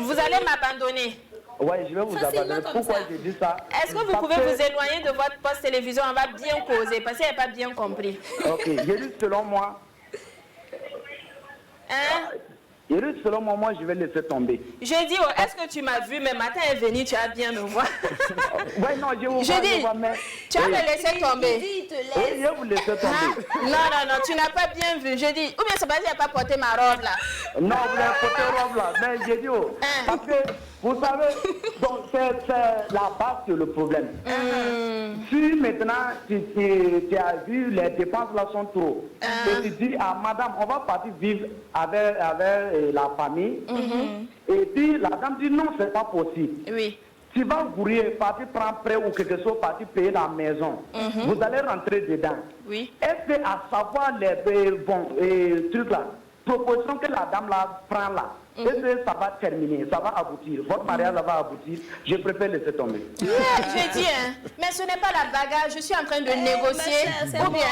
Vous allez m'abandonner? Oui, je vais vous abandonner. Pourquoi je dis ça? Est-ce que vous pouvez vous éloigner de votre poste télévision? On va bien causer, parce qu'il n'y a pas bien compris. Ok, je dis selon moi. Hein? Je dis selon moi, je vais laisser tomber. Je dis, est-ce que tu m'as vu, mais matin est venu, tu as bien me voir. Oui, non, je vous vois, mais... Tu vas me laisser tomber. Oui, je vais vous laisser tomber. Non, tu n'as pas bien vu. Je dis, ou bien c'est parce que je n'ai pas porté ma robe là. Non, vous avez porté robe là, mais j'ai dit, parce que, vous savez, c'est la base de le problème. Si maintenant, tu as vu, les dépenses là sont trop, et tu dis à madame, on va partir vivre avec la famille, et puis la dame dit non, c'est pas possible. Oui. Tu vas courir, partir prendre prêt ou quelque chose, partir payer la maison. Vous allez rentrer dedans. Oui. Est-ce que à savoir les trucs là, proposition que la dame là prend là, est-ce que ça va terminer, ça va aboutir, votre mariage va aboutir, je préfère laisser tomber. Je dis, mais ce n'est pas la bagarre, je suis en train de négocier. Ou bien.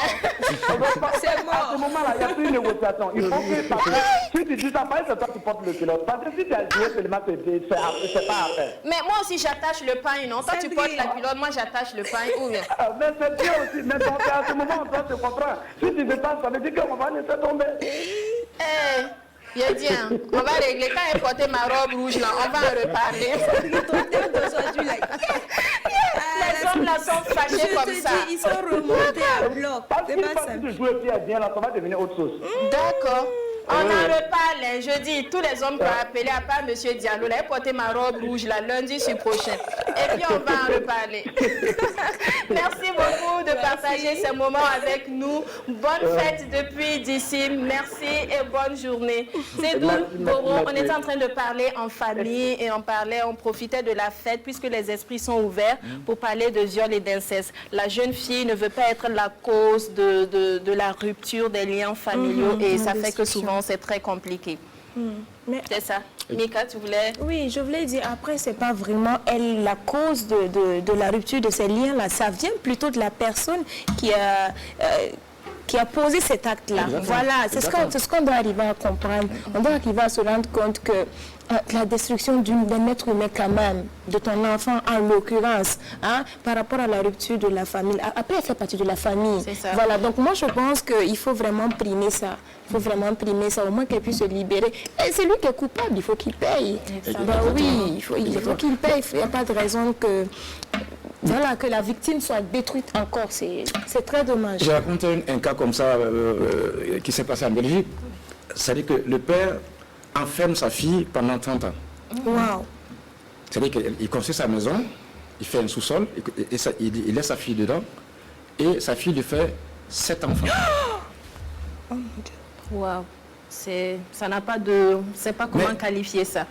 À ce moment-là, il n'y a plus de négociation. Il faut que, si tu dis ça, c'est toi qui portes le pilote. Parce que si tu as joué seulement, c'est pas à faire. Mais moi aussi, j'attache le pain, non? Toi, tu portes la pilote, moi, j'attache le pain. Ou bien. Mais c'est bien aussi. Mais donc, à ce moment, on doit se comprendre. Si tu veux pas, ça veut dire qu'on va laisser tomber. Je dis, on va régler. Quand elle portait ma robe rouge, là, on va en reparler. Les hommes là sont fâchés comme ça. Ils sont remontés à bloc. Parce que si tu joues bien là, ça va devenir autre chose. D'accord. On en reparle mais jeudi, tous les hommes peuvent appeler à part Monsieur Diallo. Là, porter ma robe rouge là, lundi sur prochain. Et puis on va en reparler. Merci beaucoup de partager ces moments avec nous. Bonne fête depuis d'ici. Merci et bonne journée. C'est tout, Boro. On était en train de parler en famille et on profitait de la fête puisque les esprits sont ouverts pour parler de viol et d'inceste. La jeune fille ne veut pas être la cause de la rupture des liens familiaux et ça fait que souvent c'est très compliqué. C'est ça. Mika, tu voulais... Oui, je voulais dire, après, c'est pas vraiment elle la cause de la rupture de ces liens-là. Ça vient plutôt de la personne qui a posé cet acte-là. Voilà, c'est ce qu'on doit arriver à comprendre. On doit arriver à se rendre compte que la destruction d'un être humain quand même, de ton enfant en l'occurrence, par rapport à la rupture de la famille, après elle fait partie de la famille. Voilà, donc moi je pense qu'il faut vraiment primer ça. Il faut vraiment primer ça, au moins qu'elle puisse se libérer. Et c'est lui qui est coupable, il faut qu'il paye. Oui, il faut qu'il paye. Il n'y a pas de raison que... Voilà, que la victime soit détruite encore, c'est très dommage. J'ai raconté un cas comme ça qui s'est passé en Belgique. C'est-à-dire que le père enferme sa fille pendant 30 ans. Wow. C'est-à-dire qu'il construit sa maison, il fait un sous-sol, il laisse sa fille dedans, et sa fille lui fait 7 enfants. Oh mon Dieu. Wow. Ça n'a pas de... Je ne sais pas comment qualifier ça.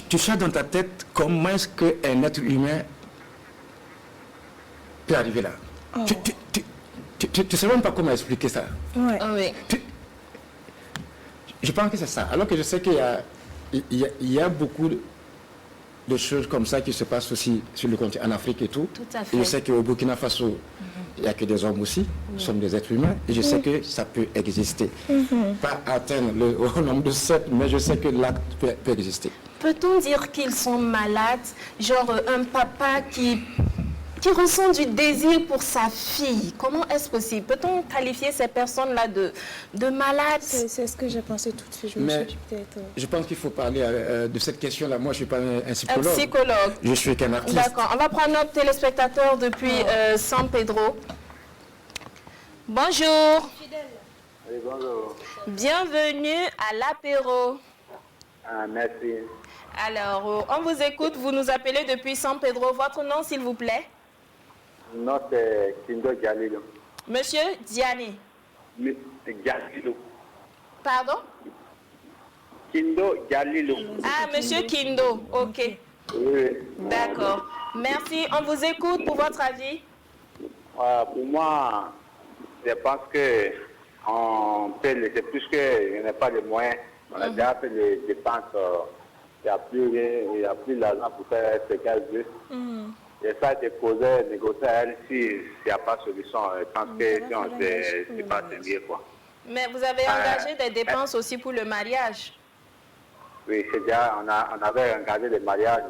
Tu cherches dans ta tête comment est-ce qu'un être humain peut arriver là. Oh. Tu ne sais même pas comment expliquer ça. Ouais. Oh, oui. Je pense que c'est ça. Alors que je sais qu'il y a beaucoup de choses comme ça qui se passent aussi sur le continent, en Afrique et tout. Tout à fait. Et je sais qu'au Burkina Faso, il n'y a que des hommes aussi, nous sommes des êtres humains, et je sais que ça peut exister. Pas atteindre le nombre de 7, mais je sais que l'acte peut exister. Peut-on dire qu'ils sont malades? Genre un papa qui ressent du désir pour sa fille. Comment est-ce possible? Peut-on qualifier ces personnes-là de malades? C'est ce que j'ai pensé tout de suite. Je pense qu'il faut parler de cette question-là. Moi, je ne suis pas un psychologue. Un psychologue. Je suis qu'un artiste. D'accord. On va prendre notre téléspectateur depuis San Pedro. Bonjour. Oui, bonjour. Bienvenue à l'apéro. Ah, merci. Alors, on vous écoute. Vous nous appelez depuis San Pedro. Votre nom, s'il vous plaît? Non, c'est Kindo Galilo. Monsieur Diani. Galilo. Pardon? Kindo Galilo. Ah, monsieur Kindo. Ok. Oui. D'accord. Merci. On vous écoute pour votre avis. Pour moi, je pense que on peut laisser, puisqu'il n'y a pas de moyens. On a déjà fait les dépenses. Il n'y a plus l'argent pour faire ce qu'elle veut. Et ça a été posé, négocié à elle. S'il n'y a pas de solution, je pense que c'est pas mieux, quoi. Mais vous avez engagé des dépenses aussi pour le mariage? Oui, c'est déjà, on avait engagé des mariages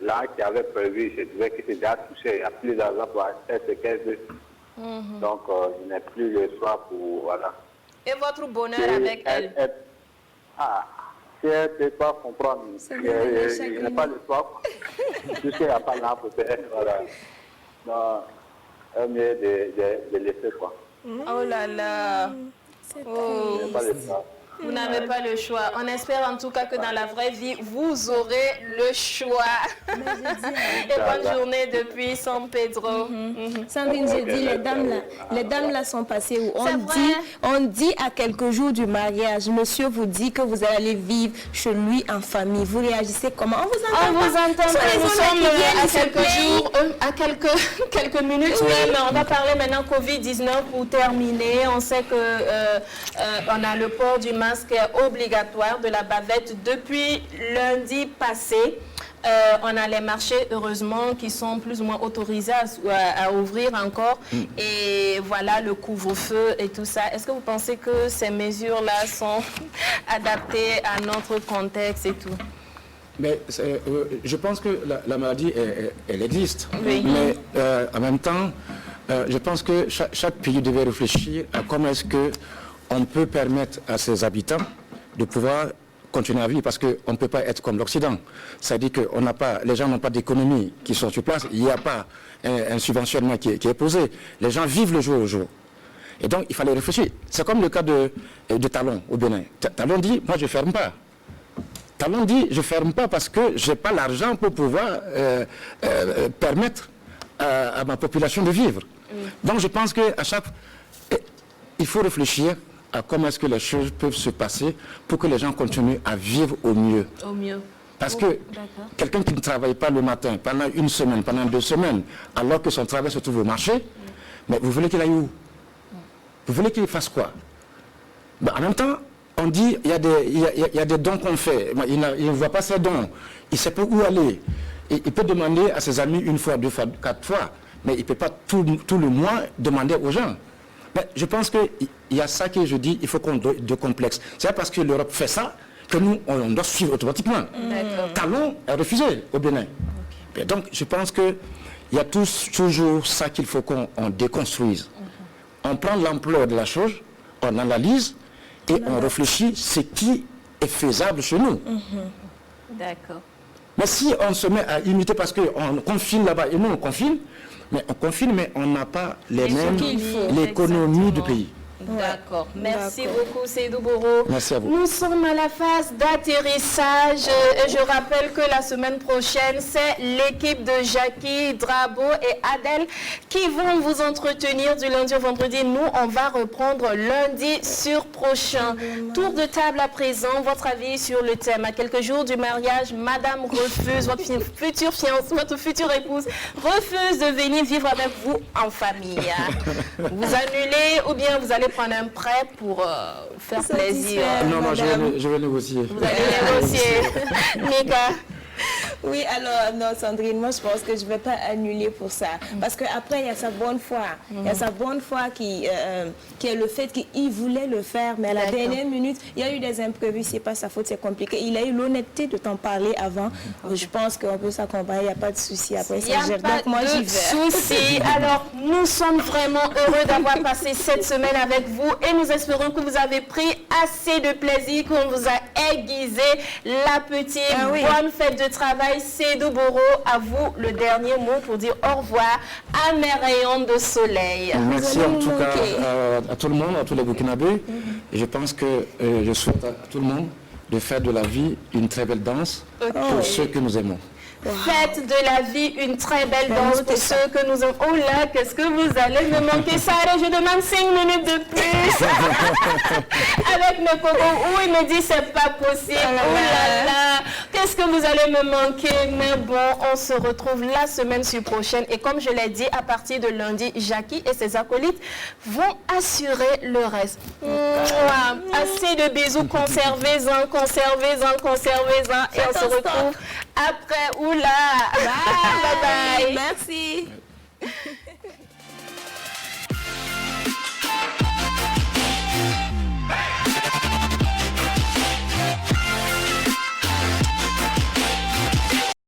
là qui avait prévu. Je disais que c'est déjà touché. Il n'y a plus d'argent pour acheter ce qu'elle veut. Donc, je n'ai plus le choix pour... Voilà. Et votre bonheur avec elle? Si elle ne peut pas comprendre, il n'y a pas le choix. Puisqu'il n'y a pas l'arbre, voilà. Non, c'est mieux de laisser, quoi. Oh là là. Il n'y a pas le choix. Vous n'avez pas le choix. On espère en tout cas que dans la vraie vie, vous aurez le choix. Et bonne journée depuis San Pedro. Sandrine, j'ai dit, les dames là sont passées où on dit à quelques jours du mariage, monsieur vous dit que vous allez vivre chez lui en famille. Vous réagissez comment? On vous entend. Nous sommes à quelques jours, à quelques minutes même. On va parler maintenant Covid-19 pour terminer. On sait que on a le port du masque obligatoire, de la bavette depuis lundi passé. On a les marchés, heureusement, qui sont plus ou moins autorisés à ouvrir encore. Et voilà, le couvre-feu et tout ça. Est-ce que vous pensez que ces mesures-là sont adaptées à notre contexte et tout? Mais je pense que la maladie, elle existe. Oui. Mais en même temps, je pense que chaque pays devait réfléchir à comment est-ce qu'on peut permettre à ses habitants de pouvoir continuer à vivre, parce qu'on ne peut pas être comme l'Occident. C'est-à-dire que les gens n'ont pas d'économie qui sont sur place, il n'y a pas un subventionnement qui est posé. Les gens vivent le jour au jour. Et donc, il fallait réfléchir. C'est comme le cas de Talon au Bénin. Talon dit, moi je ne ferme pas. Talon dit, je ne ferme pas parce que je n'ai pas l'argent pour pouvoir permettre à ma population de vivre. Donc je pense qu'à chaque fois, il faut réfléchir à comment est-ce que les choses peuvent se passer pour que les gens continuent à vivre au mieux. Au mieux. Parce que quelqu'un qui ne travaille pas le matin pendant une semaine, pendant 2 semaines, alors que son travail se trouve au marché, mais vous voulez qu'il aille où? Vous voulez qu'il fasse quoi? Ben, en même temps, on dit il y a des dons qu'on fait. Il ne voit pas ses dons. Il ne sait pas où aller. Il peut demander à ses amis 1 fois, 2 fois, 4 fois, mais il ne peut pas tout le mois demander aux gens. Mais je pense qu'il y a ça que je dis, il faut qu'on décomplexe. C'est parce que l'Europe fait ça que nous, on doit suivre automatiquement. Talon est refusé au Bénin. Et donc, je pense qu'il y a toujours ça qu'il faut qu'on déconstruise. On prend l'ampleur de la chose, on analyse et on réfléchit ce qui est faisable chez nous. D'accord. Mais si on se met à imiter parce qu'on confine là-bas et nous on confine, mais on n'a pas l'économie du pays. D'accord. Merci beaucoup, Seydou Boro. Merci à vous. Nous sommes à la phase d'atterrissage. Je rappelle que la semaine prochaine, c'est l'équipe de Jackie, Drabo et Adèle qui vont vous entretenir du lundi au vendredi. Nous, on va reprendre lundi sur prochain. Tour de table à présent. Votre avis sur le thème. À quelques jours du mariage, Madame refuse, votre future fiancée, votre future épouse refuse de venir vivre avec vous en famille. Vous annulez ou bien vous allez prendre un prêt pour faire plaisir. Non, je vais négocier. Vous allez négocier. Mika. Oui, alors, non, Sandrine, moi, je pense que je ne vais pas annuler pour ça. Parce qu'après, il y a sa bonne foi. Il y a sa bonne foi qui est le fait qu'il voulait le faire, mais à la dernière minute, il y a eu des imprévus. Ce n'est pas sa faute, c'est compliqué. Il a eu l'honnêteté de t'en parler avant. Je pense qu'on peut s'accompagner, il n'y a pas de souci. Après, ça gère. Donc, moi, j'y vais. Souci. Alors, nous sommes vraiment heureux d'avoir passé cette semaine avec vous et nous espérons que vous avez pris assez de plaisir, qu'on vous a aiguisé l'appétit. Bonne fête de travail. Seydou Boro, à vous le dernier mot pour dire au revoir à mes rayons de soleil. Merci en tout cas à tout le monde, à tous les Burkinabés. Et je pense que je souhaite à tout le monde de faire de la vie une très belle danse pour ceux que nous aimons. Faites de la vie une très belle danse pour ceux que nous aimons. Oh là, qu'est-ce que vous allez me manquer, ça. Je demande 5 minutes de plus. Avec mes cocos, où il me dit c'est pas possible. Oh là là, qu'est-ce que vous allez me manquer. Mais bon, on se retrouve la semaine prochaine. Et comme je l'ai dit, à partir de lundi, Jackie et ses acolytes vont assurer le reste. Assez de bisous, conservez-en. Et on se retrouve après. Oula. Bye. Bye. Merci.